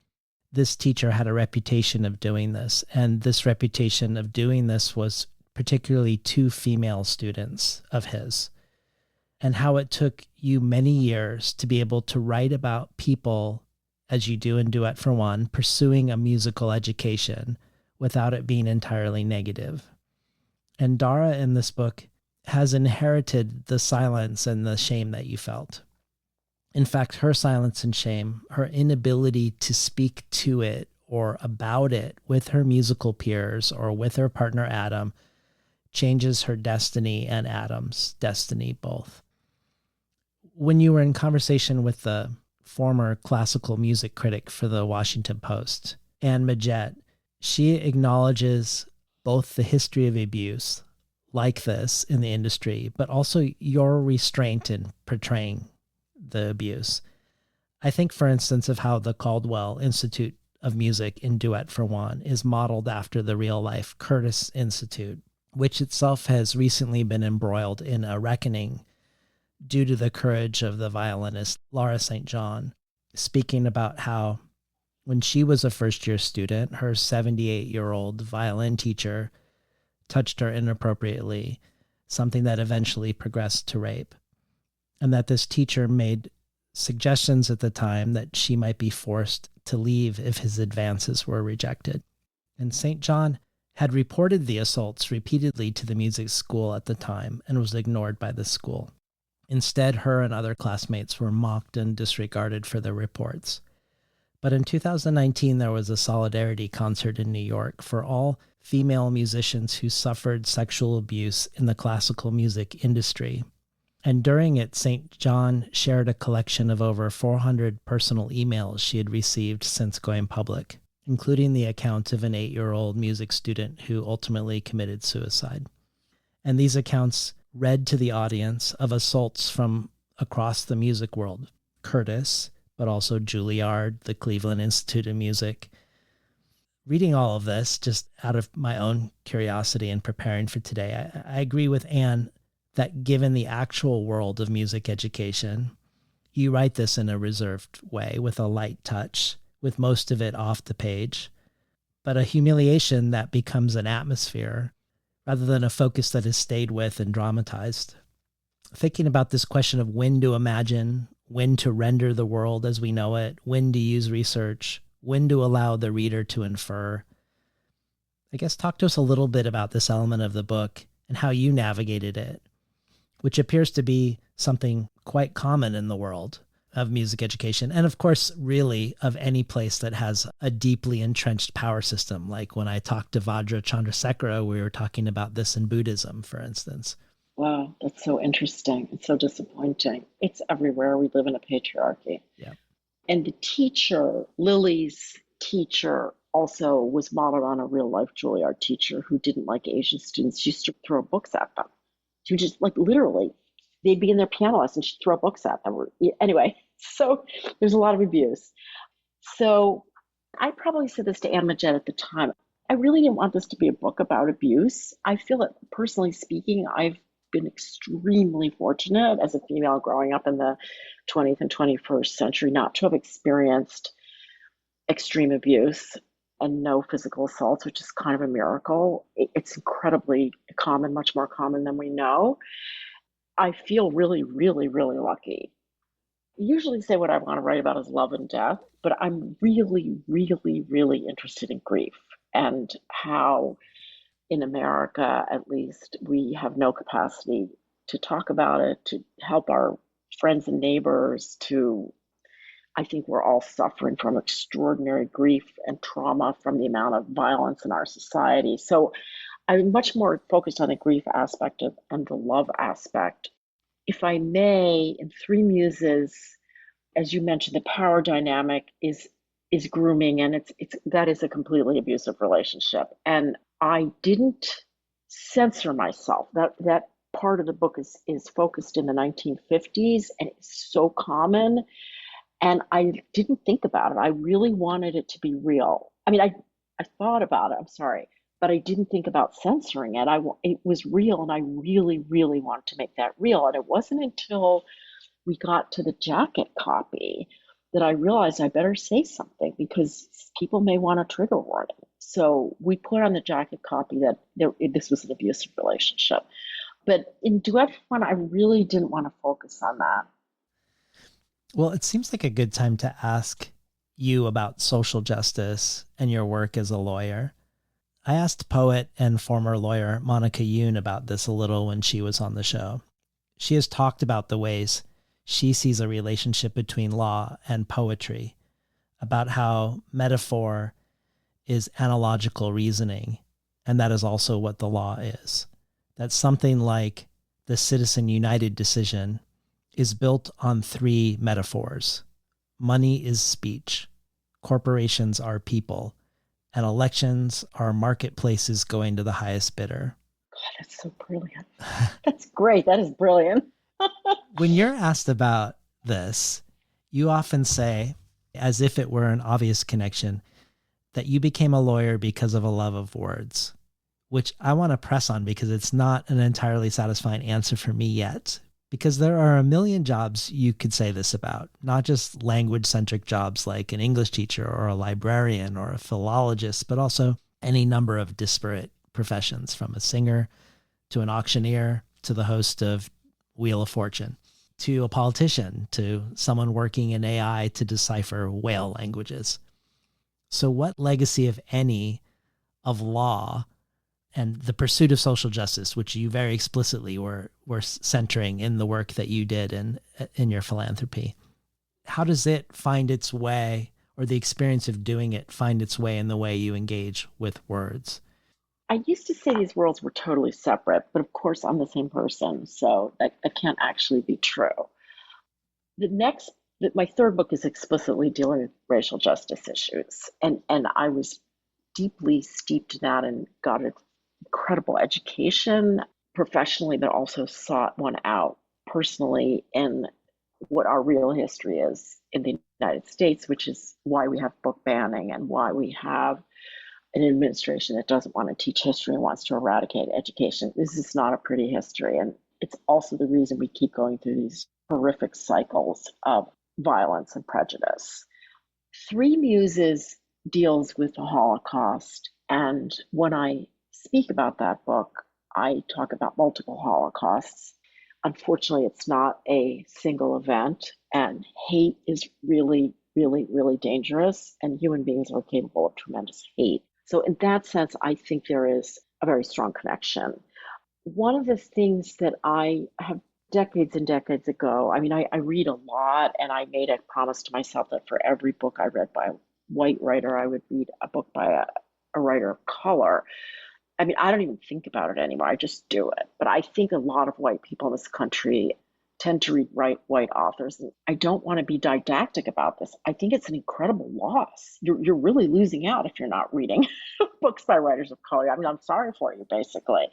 Speaker 2: this teacher had a reputation of doing this. And this reputation of doing this was particularly two female students of his, and how it took you many years to be able to write about people, as you do in Duet for One, pursuing a musical education without it being entirely negative. And Dara in this book has inherited the silence and the shame that you felt. In fact, her silence and shame, her inability to speak to it or about it with her musical peers or with her partner Adam, changes her destiny and Adam's destiny both. When you were in conversation with the former classical music critic for the Washington Post, Anne Majette, she acknowledges both the history of abuse like this in the industry, but also your restraint in portraying the abuse. I think, for instance, of how the Caldwell Institute of Music in Duet for One is modeled after the real-life Curtis Institute, which itself has recently been embroiled in a reckoning due to the courage of the violinist Laura St. John, speaking about how when she was a first-year student, her 78-year-old violin teacher touched her inappropriately, something that eventually progressed to rape, and that this teacher made suggestions at the time that she might be forced to leave if his advances were rejected. And St. John had reported the assaults repeatedly to the music school at the time and was ignored by the school. Instead, her and other classmates were mocked and disregarded for their reports. But in 2019, there was a solidarity concert in New York for all female musicians who suffered sexual abuse in the classical music industry. And during it, St. John shared a collection of over 400 personal emails she had received since going public, including the account of an 8-year-old music student who ultimately committed suicide. And these accounts read to the audience of assaults from across the music world, Curtis, but also Juilliard, the Cleveland Institute of Music. Reading all of this, just out of my own curiosity and preparing for today, I agree with Anne that given the actual world of music education, you write this in a reserved way with a light touch, with most of it off the page, but a humiliation that becomes an atmosphere rather than a focus that is stayed with and dramatized. Thinking about this question of when to imagine, when to render the world as we know it, when to use research, when to allow the reader to infer. I guess talk to us a little bit about this element of the book and how you navigated it, which appears to be something quite common in the world of music education. And of course, really of any place that has a deeply entrenched power system. Like when I talked to Vajra Chandrasekhara, we were talking about this in Buddhism, for instance.
Speaker 3: Wow, that's so interesting. It's so disappointing. It's everywhere. We live in a patriarchy.
Speaker 2: Yeah.
Speaker 3: And the teacher, Lily's teacher, also was modeled on a real life Juilliard teacher who didn't like Asian students. She used to throw books at them. She would just like literally, they'd be in their piano lesson and she'd throw books at them. Anyway, so there's a lot of abuse. So I probably said this to Anne Majette at the time. I really didn't want this to be a book about abuse. I feel that personally speaking, I've been extremely fortunate as a female growing up in the 20th and 21st century not to have experienced extreme abuse and no physical assaults, which is kind of a miracle. It's incredibly common, much more common than we know. I feel really, really, really lucky. I usually say what I want to write about is love and death, but I'm really, really, really interested in grief and how in America, at least, we have no capacity to talk about it, to help our friends and neighbors, to I think we're all suffering from extraordinary grief and trauma from the amount of violence in our society. So I'm much more focused on the grief aspect and the love aspect. If I may, in Three Muses, as you mentioned, the power dynamic is grooming, and it's that is a completely abusive relationship. And I didn't censor myself. That part of the book is focused in the 1950s, and it's so common. And I didn't think about it. I really wanted it to be real. I mean, I thought about it. I'm sorry, but I didn't think about censoring it. It was real, and I really, really wanted to make that real. And it wasn't until we got to the jacket copy that I realized I better say something because people may want a trigger warning. So we put on the jacket copy that this was an abusive relationship. But in Duet One, I really didn't want to focus on that.
Speaker 2: Well, it seems like a good time to ask you about social justice and your work as a lawyer. I asked poet and former lawyer Monica Yoon about this a little when she was on the show. She has talked about the ways she sees a relationship between law and poetry, about how metaphor is analogical reasoning, and that is also what the law is. That something like the Citizen United decision is built on three metaphors. Money is speech, corporations are people, and elections are marketplaces going to the highest bidder.
Speaker 3: God, that's so brilliant. That's great. That is brilliant.
Speaker 2: When you're asked about this, you often say, as if it were an obvious connection, that you became a lawyer because of a love of words, which I want to press on because it's not an entirely satisfying answer for me yet, because there are a million jobs you could say this about, not just language-centric jobs like an English teacher or a librarian or a philologist, but also any number of disparate professions, from a singer to an auctioneer to the host of Wheel of Fortune, to a politician, to someone working in AI to decipher whale languages. So what legacy, if any, of law and the pursuit of social justice, which you very explicitly were centering in the work that you did in your philanthropy, how does it find its way, or the experience of doing it find its way in the way you engage with words?
Speaker 3: I used to say these worlds were totally separate, but of course I'm the same person, so that can't actually be true. My third book is explicitly dealing with racial justice issues, and I was deeply steeped in that and got an incredible education professionally, but also sought one out personally in what our real history is in the United States, which is why we have book banning and why we have an administration that doesn't want to teach history and wants to eradicate education. This is not a pretty history. And it's also the reason we keep going through these horrific cycles of violence and prejudice. Three Muses deals with the Holocaust. And when I speak about that book, I talk about multiple Holocausts. Unfortunately, it's not a single event, and hate is really, really, really dangerous, and human beings are capable of tremendous hate. So in that sense, I think there is a very strong connection. One of the things that I have decades and decades ago, I mean, I read a lot, and I made a promise to myself that for every book I read by a white writer, I would read a book by a writer of color. I mean, I don't even think about it anymore. I just do it. But I think a lot of white people in this country tend to read white authors. And I don't want to be didactic about this. I think it's an incredible loss. You're really losing out if you're not reading books by writers of color. I mean, I'm sorry for you, basically.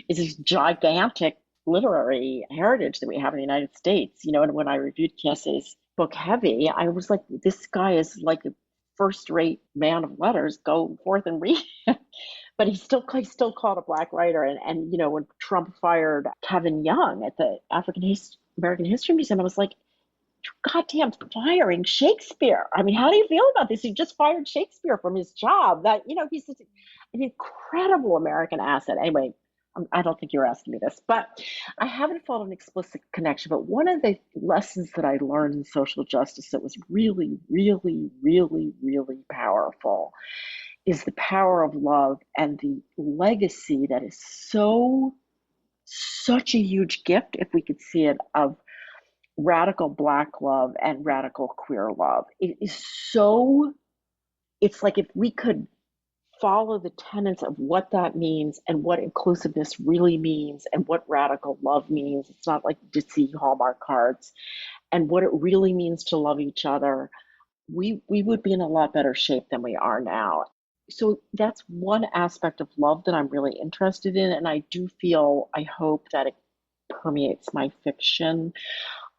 Speaker 3: It's this gigantic literary heritage that we have in the United States. You know, and when I reviewed Kiesse's book, Heavy, I was like, this guy is like a first-rate man of letters. Go forth and read him. But he's still called a Black writer. And you know, when Trump fired Kevin Young at the American History Museum, I was like, goddamn, firing Shakespeare. I mean, how do you feel about this? He just fired Shakespeare from his job. That, you know, he's an incredible American asset. Anyway, I don't think you were asking me this, but I haven't felt an explicit connection. But one of the lessons that I learned in social justice that was really, really, really, really powerful is the power of love and the legacy that is such a huge gift, if we could see it, of radical Black love and radical queer love. It is so, it's like if we could follow the tenets of what that means and what inclusiveness really means and what radical love means. It's not like ditzy Hallmark cards, and what it really means to love each other. We would be in a lot better shape than we are now. So that's one aspect of love that I'm really interested in, and I do feel, I hope that it permeates my fiction.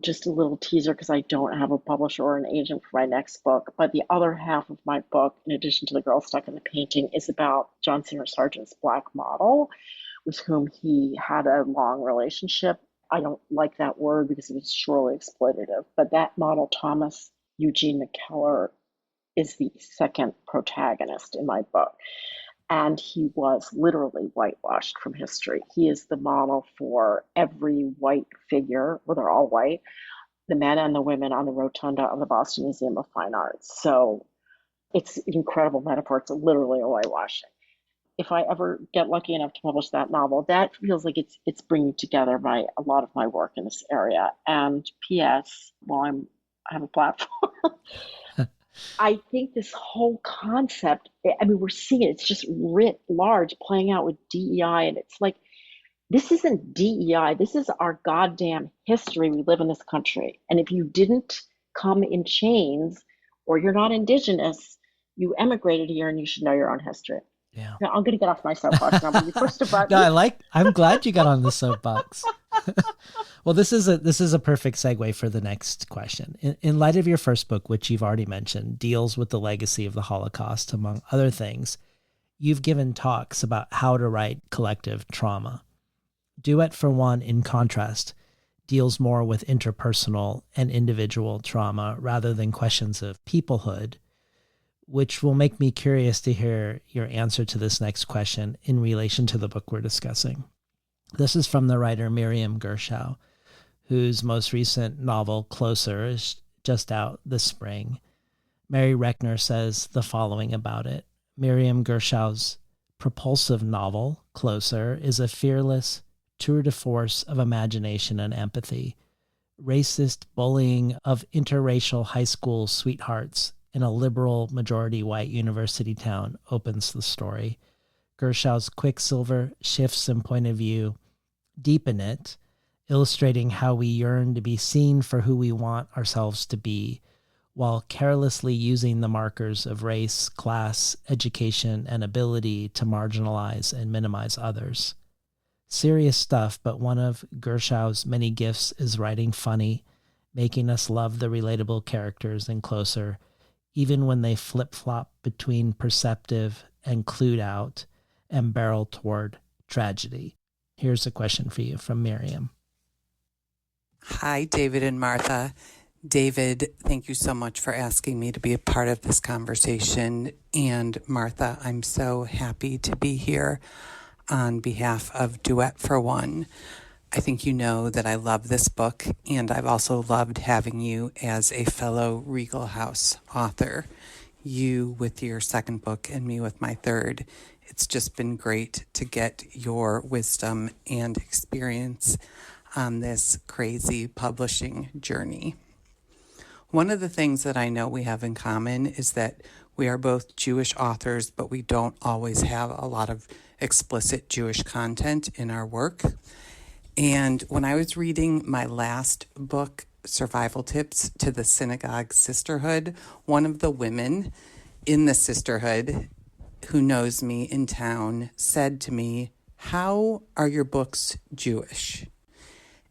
Speaker 3: Just a little teaser, because I don't have a publisher or an agent for my next book. But the other half of my book, in addition to The Girl Stuck in the Painting, is about John Singer Sargent's Black model, with whom he had a long relationship. I don't like that word because it was surely exploitative. But that model, Thomas Eugene McKellar, is the second protagonist in my book. And he was literally whitewashed from history. He is the model for every white figure, well, they're all white, the men and the women on the rotunda of the Boston Museum of Fine Arts. So it's an incredible metaphor. It's literally a whitewashing. If I ever get lucky enough to publish that novel, that feels like it's bringing together a lot of my work in this area. And P.S., while I have a platform, I think this whole concept, I mean, we're seeing it, it's just writ large playing out with DEI. And it's like, this isn't DEI. This is our goddamn history. We live in this country. And if you didn't come in chains or you're not indigenous, you emigrated here and you should know your own history.
Speaker 2: Yeah.
Speaker 3: Now, I'm going to get off my soapbox now, but you pushed a button.
Speaker 2: No, I'm glad you got on the soapbox. Well, this is a perfect segue for the next question. In light of your first book, which you've already mentioned, deals with the legacy of the Holocaust, among other things, you've given talks about how to write collective trauma. Duet, for one, in contrast, deals more with interpersonal and individual trauma rather than questions of peoplehood, which will make me curious to hear your answer to this next question in relation to the book we're discussing. This is from the writer Miriam Gershow, whose most recent novel, Closer, is just out this spring. Mary Reckner says the following about it. Miriam Gershow's propulsive novel, Closer, is a fearless tour de force of imagination and empathy. Racist bullying of interracial high school sweethearts in a liberal majority white university town opens the story. Gershow's quicksilver shifts in point of view deepen it, illustrating how we yearn to be seen for who we want ourselves to be, while carelessly using the markers of race, class, education, and ability to marginalize and minimize others. Serious stuff, but one of Gershow's many gifts is writing funny, making us love the relatable characters in Closer, even when they flip-flop between perceptive and clued out and barrel toward tragedy. Here's a question for you from Miriam.
Speaker 6: Hi, David and Martha. David, thank you so much for asking me to be a part of this conversation. And Martha, I'm so happy to be here on behalf of Duet for One. I think you know that I love this book, and I've also loved having you as a fellow Regal House author. You with your second book and me with my third. It's just been great to get your wisdom and experience on this crazy publishing journey. One of the things that I know we have in common is that we are both Jewish authors, but we don't always have a lot of explicit Jewish content in our work. And when I was reading my last book, Survival Tips to the Synagogue Sisterhood, one of the women in the sisterhood who knows me in town said to me, "How are your books Jewish?"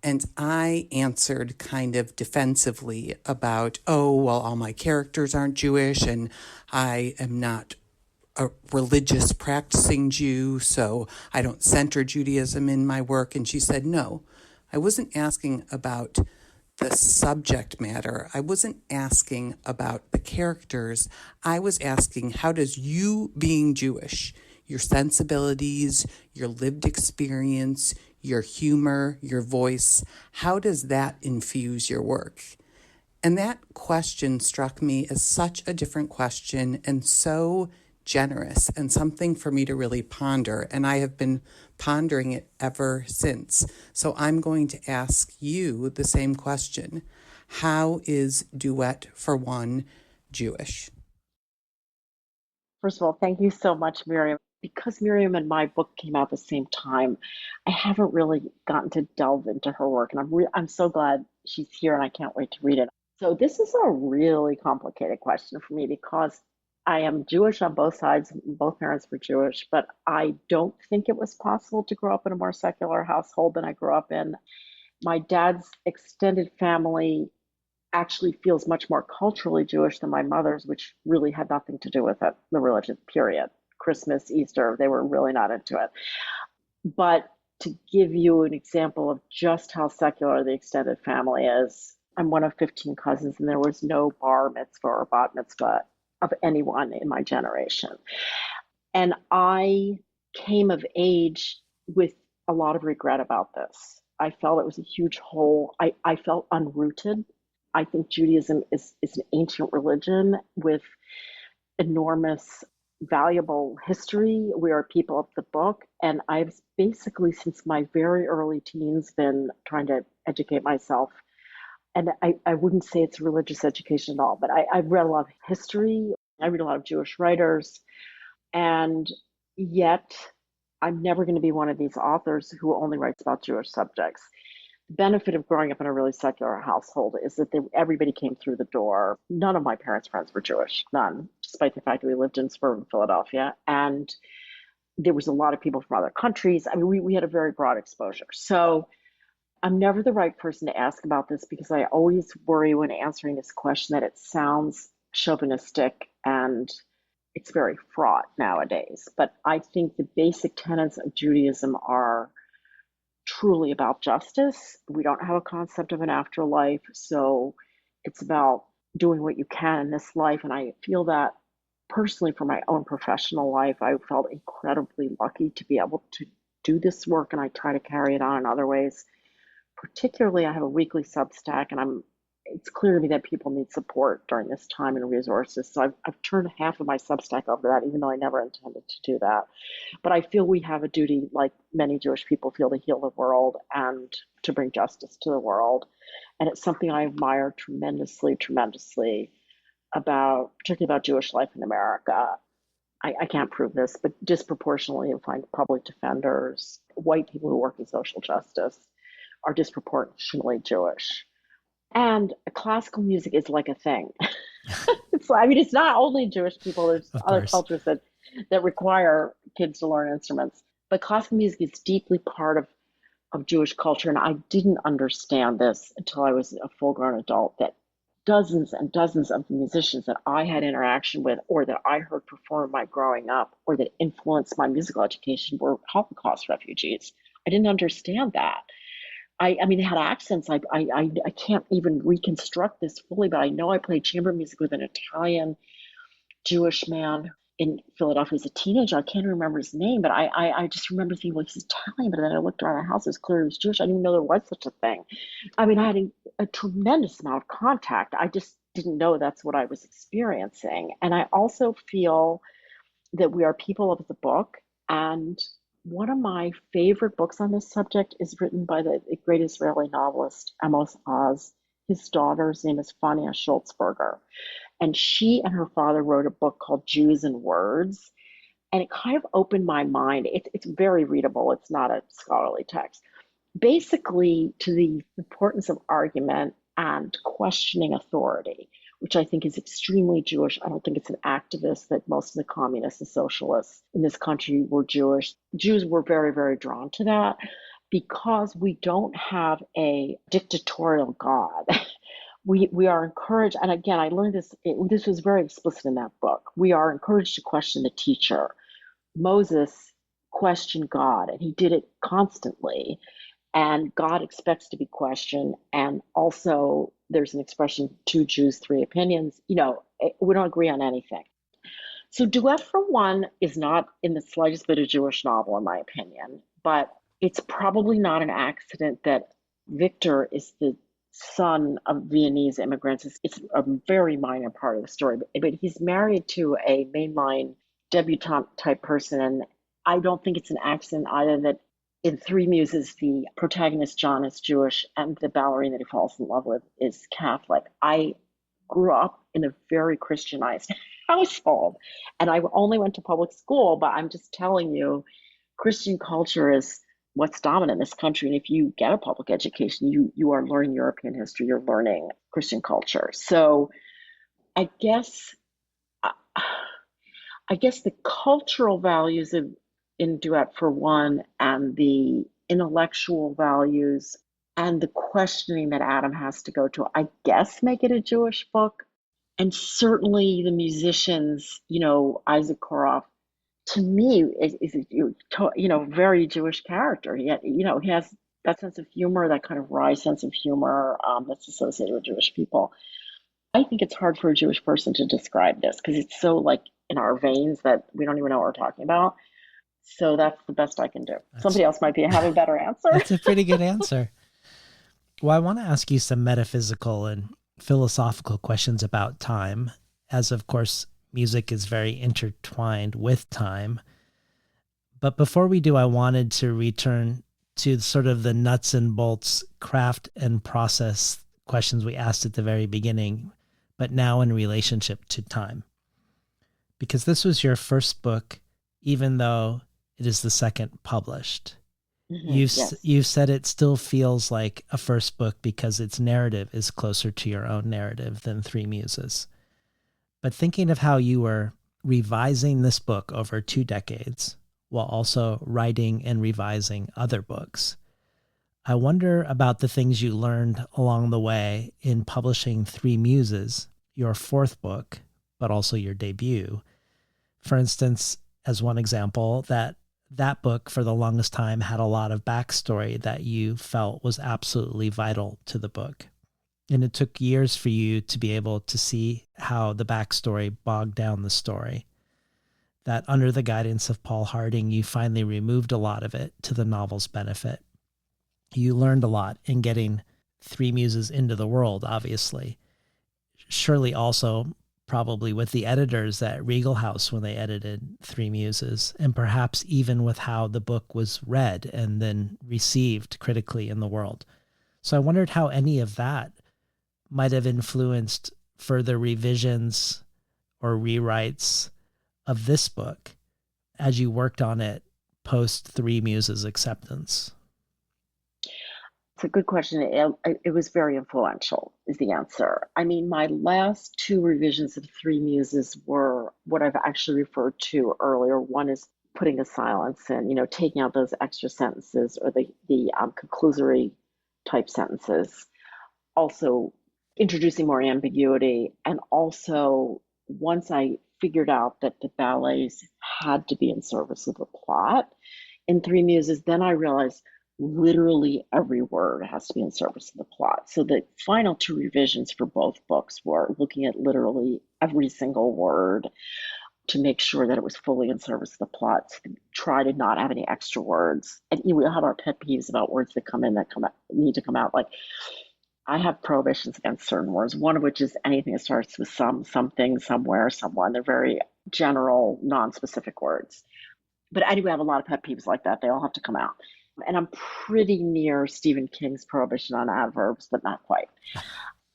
Speaker 6: And I answered kind of defensively about, oh, well, all my characters aren't Jewish and I am not a religious practicing Jew, so I don't center Judaism in my work. And she said, no, I wasn't asking about the subject matter. I wasn't asking about the characters. I was asking, how does you being Jewish, your sensibilities, your lived experience, your humor, your voice, how does that infuse your work? And that question struck me as such a different question and so generous and something for me to really ponder. And I have been pondering it ever since. So I'm going to ask you the same question. How is Duet for One Jewish?
Speaker 3: First of all, thank you so much, Miriam. Because Miriam and my book came out at the same time, I haven't really gotten to delve into her work, and I'm so glad she's here, and I can't wait to read it. So this is a really complicated question for me because I am Jewish on both sides. Both parents were Jewish, but I don't think it was possible to grow up in a more secular household than I grew up in. My dad's extended family actually feels much more culturally Jewish than my mother's, which really had nothing to do with it, the religion, period. Christmas, Easter, they were really not into it. But to give you an example of just how secular the extended family is, I'm one of 15 cousins, and there was no bar mitzvah or bat mitzvah of anyone in my generation. And I came of age with a lot of regret about this. I felt it was a huge hole. I felt unrooted. I think Judaism is an ancient religion with enormous, valuable history. We are people of the book. And I've basically, since my very early teens, been trying to educate myself. And I wouldn't say it's religious education at all, but I've read a lot of history. I read a lot of Jewish writers. And yet, I'm never going to be one of these authors who only writes about Jewish subjects. The benefit of growing up in a really secular household is that everybody came through the door. None of my parents' friends were Jewish, none, despite the fact that we lived in suburban Philadelphia. And there was a lot of people from other countries. I mean, we had a very broad exposure. So I'm never the right person to ask about this because I always worry when answering this question that it sounds chauvinistic and it's very fraught nowadays. But I think the basic tenets of Judaism are truly about justice. We don't have a concept of an afterlife, so it's about doing what you can in this life. And I feel that personally for my own professional life, I felt incredibly lucky to be able to do this work, and I try to carry it on in other ways. Particularly, I have a weekly Substack, and it's clear to me that people need support during this time and resources. So I've turned half of my Substack over to that, even though I never intended to do that. But I feel we have a duty, like many Jewish people feel, to heal the world and to bring justice to the world. And it's something I admire tremendously, tremendously particularly about Jewish life in America. I can't prove this, but disproportionately you'll find public defenders, white people who work in social justice are disproportionately Jewish. And classical music is like a thing. It's not only Jewish people, there's other cultures that require kids to learn instruments. But classical music is deeply part of Jewish culture. And I didn't understand this until I was a full-grown adult, that dozens and dozens of the musicians that I had interaction with or that I heard perform my growing up or that influenced my musical education were Holocaust refugees. I didn't understand that. I mean, they had accents. I can't even reconstruct this fully, but I know I played chamber music with an Italian Jewish man in Philadelphia as a teenager. I can't remember his name, but I just remember thinking, well, he's Italian. But then I looked around the house, it was clear he was Jewish. I didn't even know there was such a thing. I mean, I had a tremendous amount of contact. I just didn't know that's what I was experiencing. And I also feel that we are people of the book. And one of my favorite books on this subject is written by the great Israeli novelist Amos Oz. His daughter's name is Fania Schultzberger. And she and her father wrote a book called Jews and Words. And it kind of opened my mind. It's very readable. It's not a scholarly text. Basically, to the importance of argument and questioning authority, which I think is extremely Jewish. I don't think it's an activist that most of the communists and socialists in this country were Jewish. Jews were very, very drawn to that because we don't have a dictatorial God. We are encouraged, and again, I learned this was very explicit in that book. We are encouraged to question the teacher. Moses questioned God, and he did it constantly. And God expects to be questioned. And also, there's an expression, 2 Jews, 3 opinions. We don't agree on anything. So Duet for One is not in the slightest bit a Jewish novel, in my opinion. But it's probably not an accident that Victor is the son of Viennese immigrants. It's a very minor part of the story. But he's married to a mainline debutante type person. And I don't think it's an accident either that in Three Muses, the protagonist, John, is Jewish and the ballerina that he falls in love with is Catholic. I grew up in a very Christianized household and I only went to public school, but I'm just telling you, Christian culture is what's dominant in this country. And if you get a public education, you are learning European history, you're learning Christian culture. So I guess the cultural values in Duet for one, and the intellectual values and the questioning that Adam has to go to, I guess, make it a Jewish book. And certainly the musicians, Isaac Koroff, to me, is a very Jewish character. He has that sense of humor, that kind of wry sense of humor that's associated with Jewish people. I think it's hard for a Jewish person to describe this because it's so like in our veins that we don't even know what we're talking about. So that's the best I can do. Somebody else might have a better answer.
Speaker 2: That's a pretty good answer. Well, I want to ask you some metaphysical and philosophical questions about time, as of course, music is very intertwined with time. But before we do, I wanted to return to sort of the nuts and bolts craft and process questions we asked at the very beginning, but now in relationship to time. Because this was your first book, even though it is the second published.
Speaker 3: Yes.
Speaker 2: You've said it still feels like a first book because its narrative is closer to your own narrative than Three Muses. But thinking of how you were revising this book over 2 decades while also writing and revising other books, I wonder about the things you learned along the way in publishing Three Muses, your 4th book, but also your debut. For instance, as one example, that book for the longest time had a lot of backstory that you felt was absolutely vital to the book. And it took years for you to be able to see how the backstory bogged down the story. That under the guidance of Paul Harding, you finally removed a lot of it to the novel's benefit. You learned a lot in getting Three Muses into the world, obviously. Surely also probably with the editors at Regal House when they edited Three Muses, and perhaps even with how the book was read and then received critically in the world. So I wondered how any of that might have influenced further revisions or rewrites of this book as you worked on it post Three Muses acceptance.
Speaker 3: It's a good question. It was very influential, is the answer. I mean, my last 2 revisions of Three Muses were what I've actually referred to earlier. One is putting a silence in, taking out those extra sentences or the conclusory type sentences. Also introducing more ambiguity. And also, once I figured out that the ballets had to be in service of the plot in Three Muses, then I realized literally every word has to be in service of the plot. So the final 2 revisions for both books were looking at literally every single word to make sure that it was fully in service of the plot. So try to not have any extra words. And we have our pet peeves about words that come in that need to come out. Like I have prohibitions against certain words, one of which is anything that starts with something, somewhere, someone. They're very general, non-specific words. But anyway, I have a lot of pet peeves like that. They all have to come out. And I'm pretty near Stephen King's prohibition on adverbs, but not quite.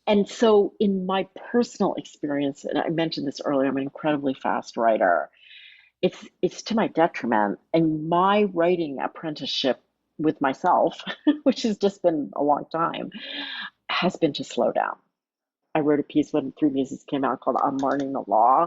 Speaker 3: And so in my personal experience, and I mentioned this earlier, I'm an incredibly fast writer. It's to my detriment. And my writing apprenticeship with myself, which has just been a long time, has been to slow down. I wrote a piece when Three Muses came out called Unlearning the Law.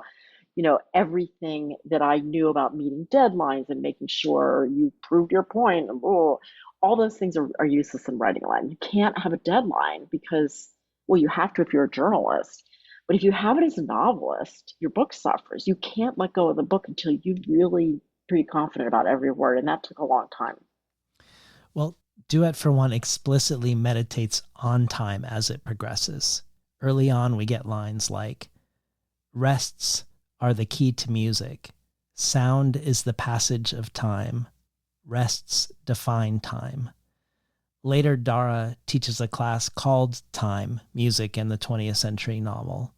Speaker 3: Everything that I knew about meeting deadlines and making sure you proved your point, all those things are useless in writing line. You can't have a deadline because, you have to if you're a journalist. But if you have it as a novelist, your book suffers. You can't let go of the book until you're really pretty confident about every word. And that took a long time.
Speaker 2: Well, Duet for one explicitly meditates on time as it progresses. Early on, we get lines like, rests are the key to music. Sound is the passage of time. Rests define time. Later, Dara teaches a class called Time, Music in the 20th Century Novel.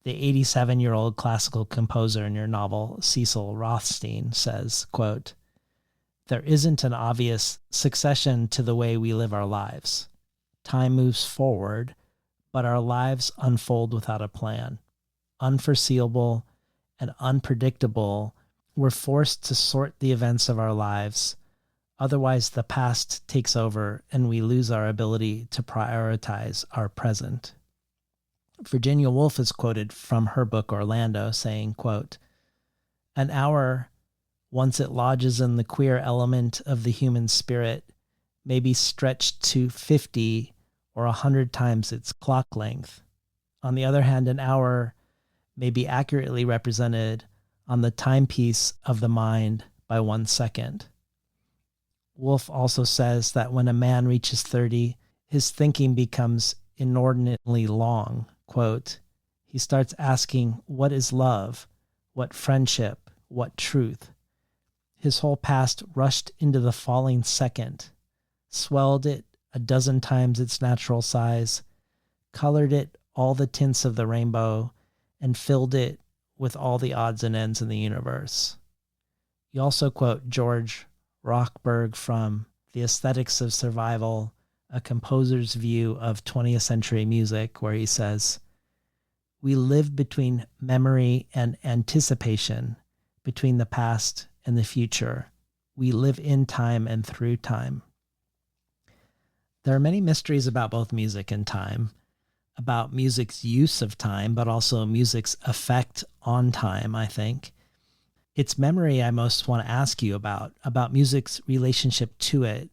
Speaker 2: The 87-year-old classical composer in your novel, Cecil Rothstein, says, quote, "There isn't an obvious succession to the way we live our lives. Time moves forward, but our lives unfold without a plan. Unforeseeable and unpredictable, we're forced to sort the events of our lives. Otherwise, the past takes over and we lose our ability to prioritize our present." Virginia Woolf is quoted from her book Orlando saying, quote, "An hour, once it lodges in the queer element of the human spirit, may be stretched to 50 or 100 times its clock length. On the other hand, an hour may be accurately represented on the timepiece of the mind by 1 second." Woolf also says that when a man reaches 30, his thinking becomes inordinately long. Quote, "He starts asking, what is love? What friendship? What truth?" His whole past rushed into the falling second, swelled it a dozen times its natural size, colored it all the tints of the rainbow, and filled it with all the odds and ends in the universe. You also quote George Rochberg from The Aesthetics of Survival, a composer's view of 20th century music, where he says, "We live between memory and anticipation, between the past and the future. We live in time and through time." There are many mysteries about both music and time, about music's use of time, but also music's effect on time, I think. It's memory I most want to ask you about music's relationship to it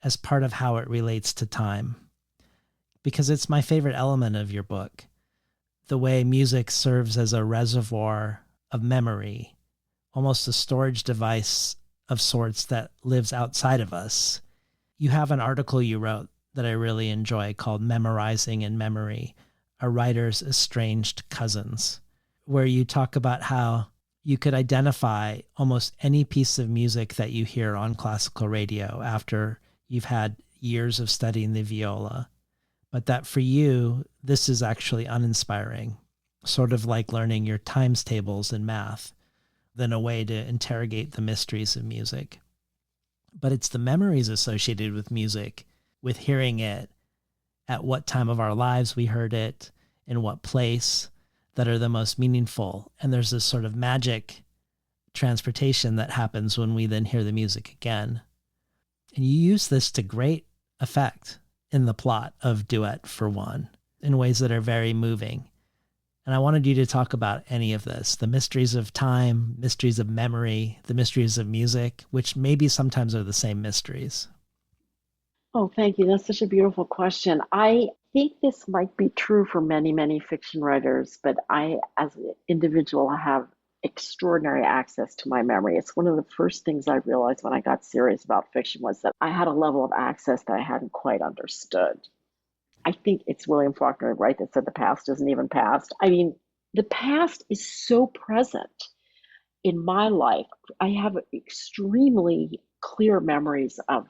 Speaker 2: as part of how it relates to time. Because it's my favorite element of your book, the way music serves as a reservoir of memory, almost a storage device of sorts that lives outside of us. You have an article you wrote that I really enjoy called Memorizing in Memory, A Writer's Estranged Cousins, where you talk about how you could identify almost any piece of music that you hear on classical radio after you've had years of studying the viola, but that for you, this is actually uninspiring, sort of like learning your times tables in math, than a way to interrogate the mysteries of music. But it's the memories associated with music, with hearing it, at what time of our lives we heard it, in what place, that are the most meaningful. And there's this sort of magic transportation that happens when we then hear the music again. And you use this to great effect in the plot of Duet for One, in ways that are very moving. And I wanted you to talk about any of this, the mysteries of time, mysteries of memory, the mysteries of music, which maybe sometimes are the same mysteries.
Speaker 3: Oh, thank you. That's such a beautiful question. I think this might be true for many, many fiction writers, but I, as an individual, have extraordinary access to my memory. It's one of the first things I realized when I got serious about fiction was that I had a level of access that I hadn't quite understood. I think it's William Faulkner, right, that said the past isn't even past. I mean, the past is so present in my life. I have extremely clear memories of,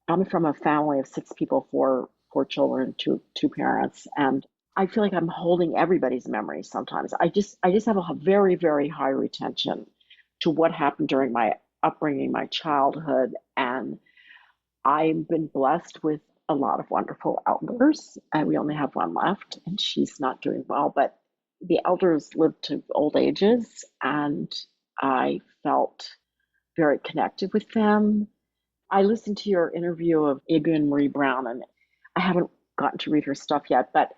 Speaker 3: I'm from a family of 6 people, four children, two parents, and I feel like I'm holding everybody's memories sometimes. I just have a very, very high retention to what happened during my upbringing, my childhood, and I've been blessed with a lot of wonderful elders, and we only have one left, and she's not doing well, but the elders lived to old ages, and I felt very connected with them. I listened to your interview of Adrienne Marie Brown, and I haven't gotten to read her stuff yet, but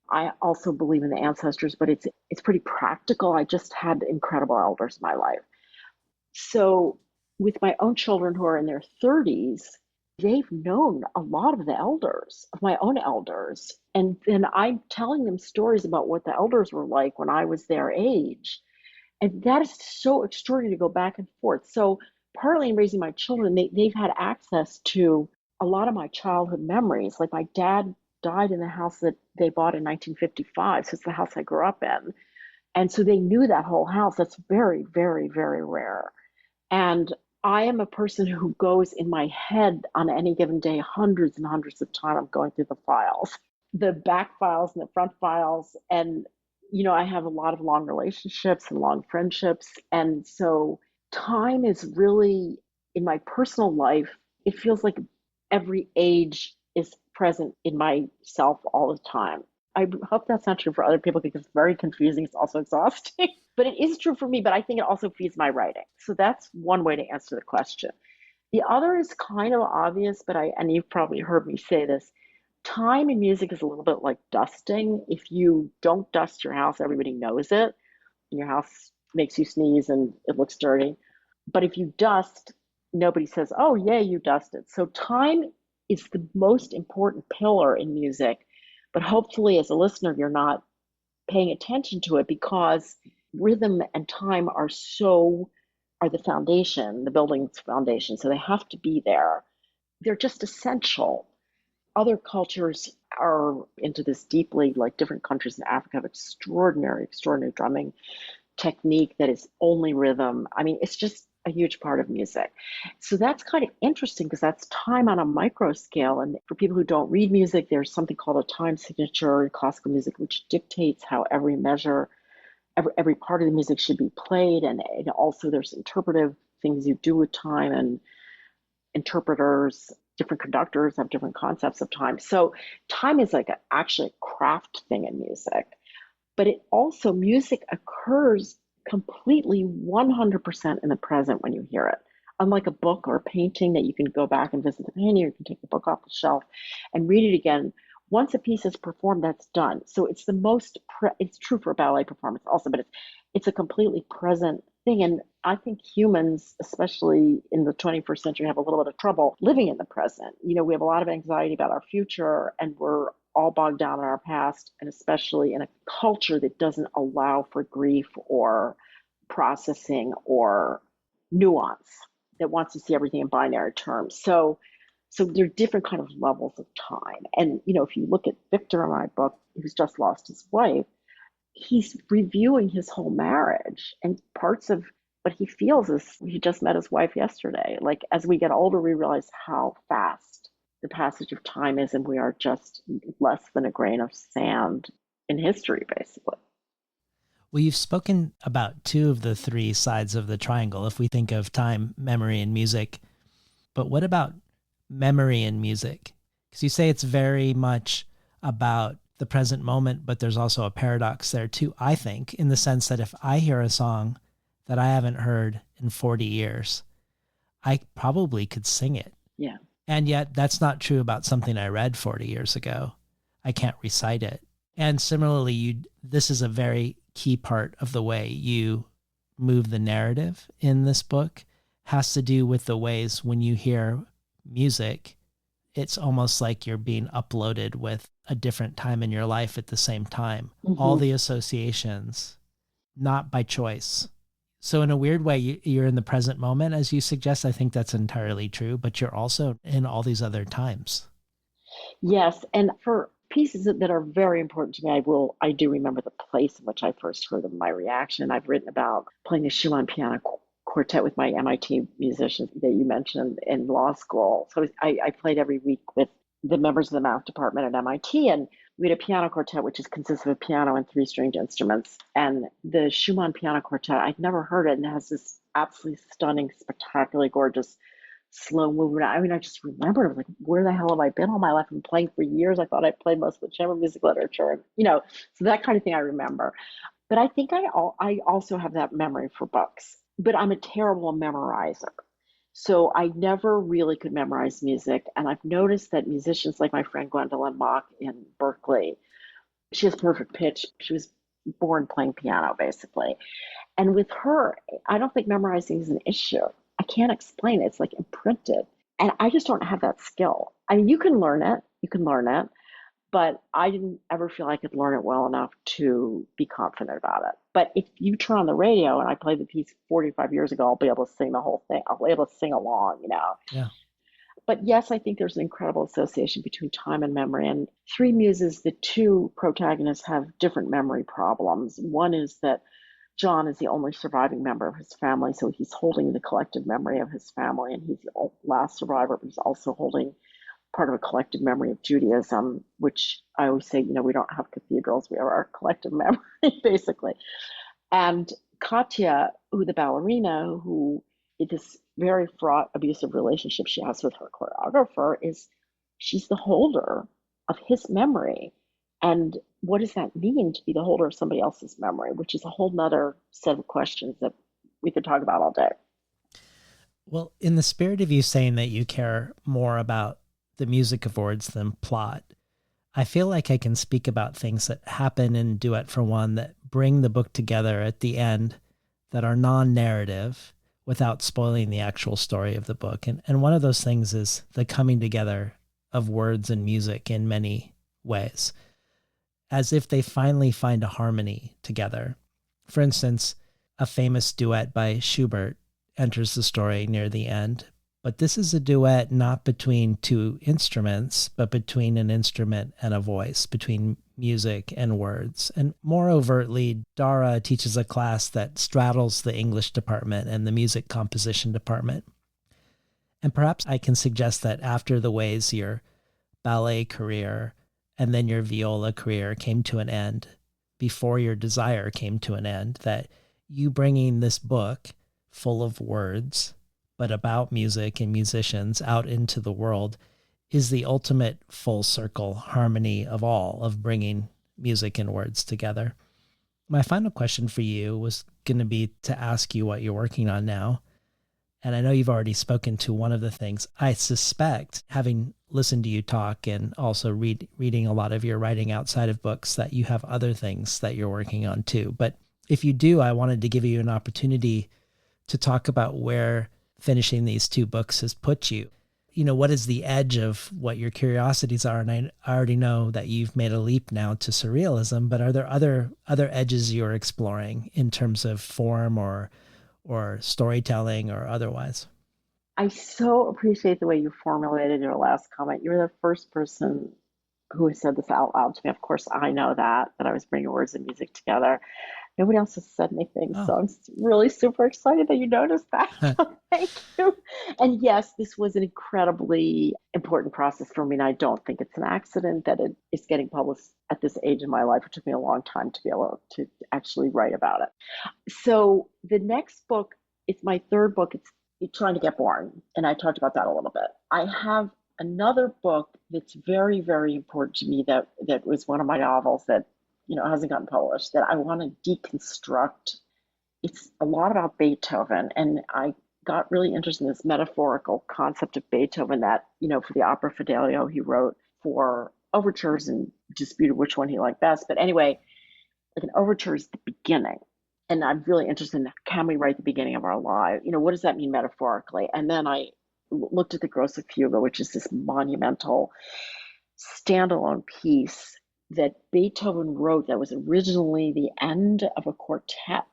Speaker 3: I also believe in the ancestors, but it's pretty practical. I just had incredible elders in my life. So with my own children who are in their 30s, they've known a lot of the elders, of my own elders. And then I'm telling them stories about what the elders were like when I was their age. And that is so extraordinary to go back and forth. So partly in raising my children, they've had access to a lot of my childhood memories. Like my dad died in the house that they bought in 1955. So it's the house I grew up in. And so they knew that whole house. That's very, very, very rare. And I am a person who goes in my head on any given day, hundreds and hundreds of times. I'm going through the files, the back files and the front files. And I have a lot of long relationships and long friendships. And so time is really, in my personal life, it feels like every age is present in myself all the time. I hope that's not true for other people because it's very confusing. It's also exhausting, but it is true for me. But I think it also feeds my writing. So that's one way to answer the question. The other is kind of obvious, and you've probably heard me say this. Time in music is a little bit like dusting. If you don't dust your house, everybody knows it. Your house makes you sneeze and it looks dirty. But if you dust, nobody says, "Oh, yeah, you dusted." So time is the most important pillar in music. But hopefully, as a listener, you're not paying attention to it because rhythm and time are the foundation, the building's foundation. So they have to be there. They're just essential. Other cultures are into this deeply, like different countries in Africa have extraordinary drumming technique that is only rhythm. I mean, it's just a huge part of music. So that's kind of interesting because that's time on a micro scale. And for people who don't read music, there's something called a time signature in classical music, which dictates how every measure, every part of the music should be played. And also there's interpretive things you do with time, and interpreters, different conductors have different concepts of time. So time is like actually a craft thing in music. But it also, music occurs completely 100% in the present when you hear it. Unlike a book or a painting that you can go back and visit the painting, or you can take the book off the shelf and read it again. Once a piece is performed, that's done. So it's it's true for a ballet performance also, but it's a completely present thing. And I think humans, especially in the 21st century, have a little bit of trouble living in the present. We have a lot of anxiety about our future, and we're all bogged down in our past, and especially in a culture that doesn't allow for grief or processing or nuance, that wants to see everything in binary terms. So there are different kind of levels of time. And, if you look at Victor in my book, who's just lost his wife, he's reviewing his whole marriage, and parts of what he feels is he just met his wife yesterday. Like, as we get older, we realize how fast the passage of time is, and we are just less than a grain of sand in history, basically.
Speaker 2: Well, you've spoken about two of the three sides of the triangle, if we think of time, memory, and music. But what about memory and music? Because you say it's very much about the present moment, but there's also a paradox there too, I think, in the sense that if I hear a song that I haven't heard in 40 years, I probably could sing it.
Speaker 3: Yeah.
Speaker 2: And yet that's not true about something I read 40 years ago. I can't recite it. And similarly, this is a very key part of the way you move the narrative in this book, has to do with the ways when you hear music, it's almost like you're being uploaded with a different time in your life at the same time. Mm-hmm. All the associations, not by choice. So in a weird way, you're in the present moment, as you suggest. I think that's entirely true, but you're also in all these other times.
Speaker 3: Yes. And for pieces that are very important to me, I do remember the place in which I first heard them, my reaction. I've written about playing the Schumann piano quartet with my MIT musicians that you mentioned in law school. So I played every week with the members of the math department at MIT, and we had a piano quartet, which consists of a piano and 3 stringed instruments. And the Schumann piano quartet, I'd never heard it, and it has this absolutely stunning, spectacularly gorgeous, slow movement. I mean, I just remembered, I was like, where the hell have I been all my life? I've been playing for years. I thought I played most of the chamber music literature, and, so that kind of thing I remember. But I think I also have that memory for books, but I'm a terrible memorizer. So I never really could memorize music. And I've noticed that musicians like my friend Gwendolyn Mock in Berkeley, she has perfect pitch. She was born playing piano, basically. And with her, I don't think memorizing is an issue. I can't explain it. It's like imprinted. And I just don't have that skill. I mean, you can learn it. But I didn't ever feel I could learn it well enough to be confident about it. But if you turn on the radio and I play the piece 45 years ago, I'll be able to sing the whole thing. I'll be able to sing along,
Speaker 2: Yeah.
Speaker 3: But yes, I think there's an incredible association between time and memory. And Three Muses, the two protagonists have different memory problems. One is that John is the only surviving member of his family, so he's holding the collective memory of his family, and he's the last survivor, but he's also holding part of a collective memory of Judaism, which I always say, we don't have cathedrals, we have our collective memory, basically. And Katya, who the ballerina, who in this very fraught abusive relationship she has with her choreographer, she's the holder of his memory. And what does that mean to be the holder of somebody else's memory, which is a whole nother set of questions that we could talk about all day.
Speaker 2: Well, in the spirit of you saying that you care more about the music of words than plot, I feel like I can speak about things that happen in Duet for One that bring the book together at the end that are non-narrative without spoiling the actual story of the book. And one of those things is the coming together of words and music in many ways, as if they finally find a harmony together. For instance, a famous duet by Schubert enters the story near the end, but this is a duet not between two instruments, but between an instrument and a voice, between music and words. And more overtly, Dara teaches a class that straddles the English department and the music composition department. And perhaps I can suggest that after the ways your ballet career and then your viola career came to an end, before your desire came to an end, that you bringing this book full of words, but about music and musicians out into the world is the ultimate full circle harmony of all, of bringing music and words together. My final question for you was going to be to ask you what you're working on now. And I know you've already spoken to one of the things. I suspect, having listened to you talk and also reading a lot of your writing outside of books, that you have other things that you're working on too. But if you do, I wanted to give you an opportunity to talk about where finishing these two books has put you. What is the edge of what your curiosities are? And I already know that you've made a leap now to surrealism, but are there other edges you're exploring in terms of form or storytelling or otherwise?
Speaker 3: I so appreciate the way you formulated your last comment. You're the first person who has said this out loud to me. Of course, I know that I was bringing words and music together. Nobody else has said anything, so I'm really super excited that you noticed that. So thank you. And yes, this was an incredibly important process for me, and I don't think it's an accident that it is getting published at this age in my life. It took me a long time to be able to actually write about it. So the next book, it's my third book. It's Trying to Get Born, and I talked about that a little bit. I have another book that's very, very important to me that was one of my novels that hasn't gotten published, that I want to deconstruct. It's a lot about Beethoven, and I got really interested in this metaphorical concept of Beethoven that, for the opera Fidelio, he wrote for overtures and disputed which one he liked best. But anyway, like an overture is the beginning. And I'm really interested in, can we write the beginning of our life? What does that mean metaphorically? And then I looked at the Grosse Fuge, which is this monumental standalone piece that Beethoven wrote that was originally the end of a quartet.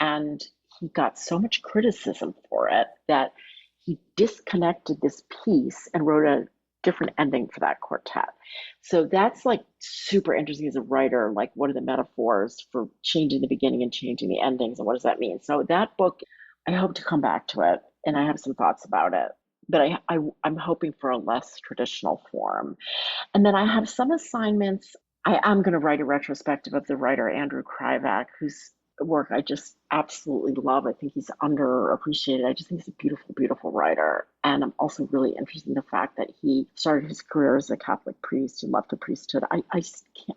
Speaker 3: And he got so much criticism for it that he disconnected this piece and wrote a different ending for that quartet. So that's like super interesting as a writer, like what are the metaphors for changing the beginning and changing the endings, and what does that mean? So that book, I hope to come back to it, and I have some thoughts about it. But I'm hoping for a less traditional form. And then I have some assignments. I am going to write a retrospective of the writer Andrew Krivak, whose work I just absolutely love. I think he's underappreciated. I just think he's a beautiful, beautiful writer. And I'm also really interested in the fact that he started his career as a Catholic priest and left the priesthood. I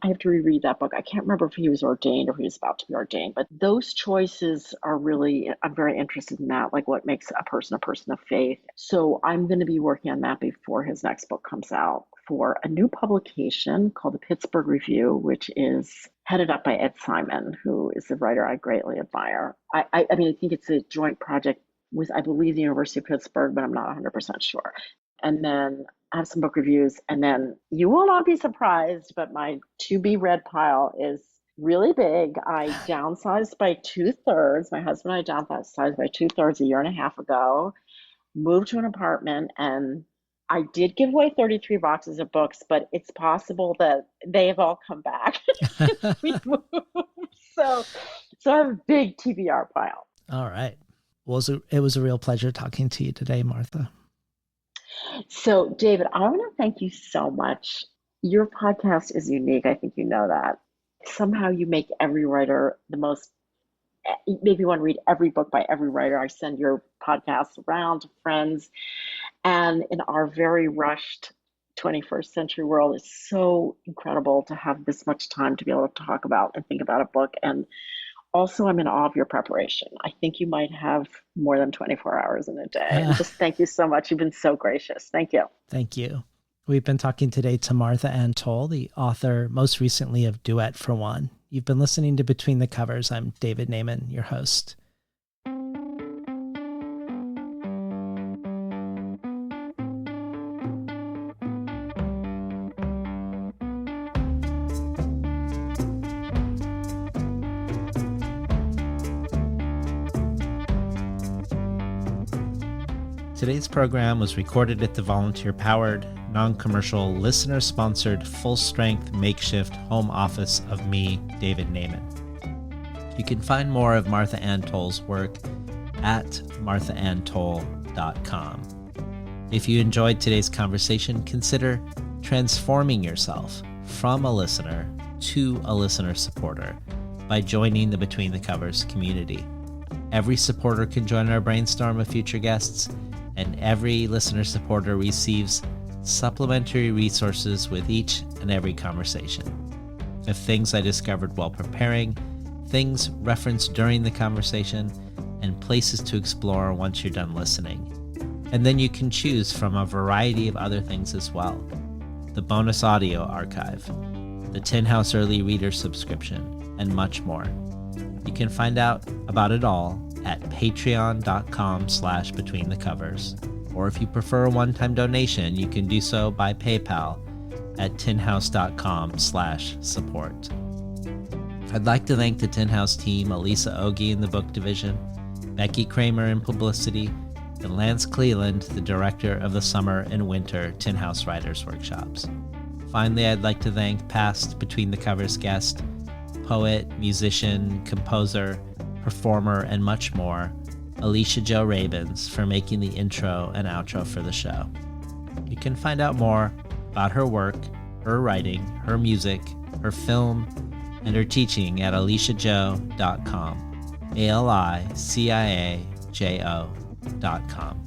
Speaker 3: have to reread that book. I can't remember if he was ordained or if he was about to be ordained, but those choices are really, I'm very interested in that, like what makes a person of faith. So I'm going to be working on that before his next book comes out, for a new publication called the Pittsburgh Review, which is headed up by Ed Simon, who is a writer I greatly admire. I mean, I think it's a joint project with, I believe, the University of Pittsburgh, but I'm not 100% sure. And then I have some book reviews, and then you will not be surprised, but my to-be-read pile is really big. I downsized by 2/3. My husband and I downsized by 2/3 a year and a half ago, moved to an apartment, and I did give away 33 boxes of books, but it's possible that they have all come back. So I have a big TBR pile.
Speaker 2: All right. Well, it was a real pleasure talking to you today, Martha.
Speaker 3: So, David, I want to thank you so much. Your podcast is unique. I think you know that. Somehow you make every writer the most, you make me want to read every book by every writer. I send your podcast around to friends. And in our very rushed 21st century world, it's so incredible to have this much time to be able to talk about and think about a book. And also, I'm in awe of your preparation. I think you might have more than 24 hours in a day. And just thank you so much. You've been so gracious. Thank you.
Speaker 2: Thank you. We've been talking today to Martha Ann Toll, the author most recently of Duet for One. You've been listening to Between the Covers. I'm David Naiman, your host.
Speaker 1: Today's program was recorded at the volunteer-powered, non-commercial, listener-sponsored, full-strength makeshift home office of me, David Naiman. You can find more of Martha Ann Toll's work at marthaanntoll.com. If you enjoyed today's conversation, consider transforming yourself from a listener to a listener supporter by joining the Between the Covers community. Every supporter can join our brainstorm of future guests, and every listener supporter receives supplementary resources with each and every conversation. Of things I discovered while preparing, things referenced during the conversation, and places to explore once you're done listening. And then you can choose from a variety of other things as well. The bonus audio archive, the Tin House Early Reader subscription, and much more. You can find out about it all at patreon.com/betweenthecovers. Or if you prefer a one-time donation, you can do so by PayPal at tinhouse.com/support. I'd like to thank the Tin House team, Elisa Ogie in the book division, Becky Kramer in publicity, and Lance Cleland, the director of the Summer and Winter Tin House Writers Workshops. Finally, I'd like to thank past Between the Covers guest, poet, musician, composer, performer, and much more, Alicia Jo Rabins, for making the intro and outro for the show. You can find out more about her work, her writing, her music, her film, and her teaching at aliciajo.com, ALICIAJO.com.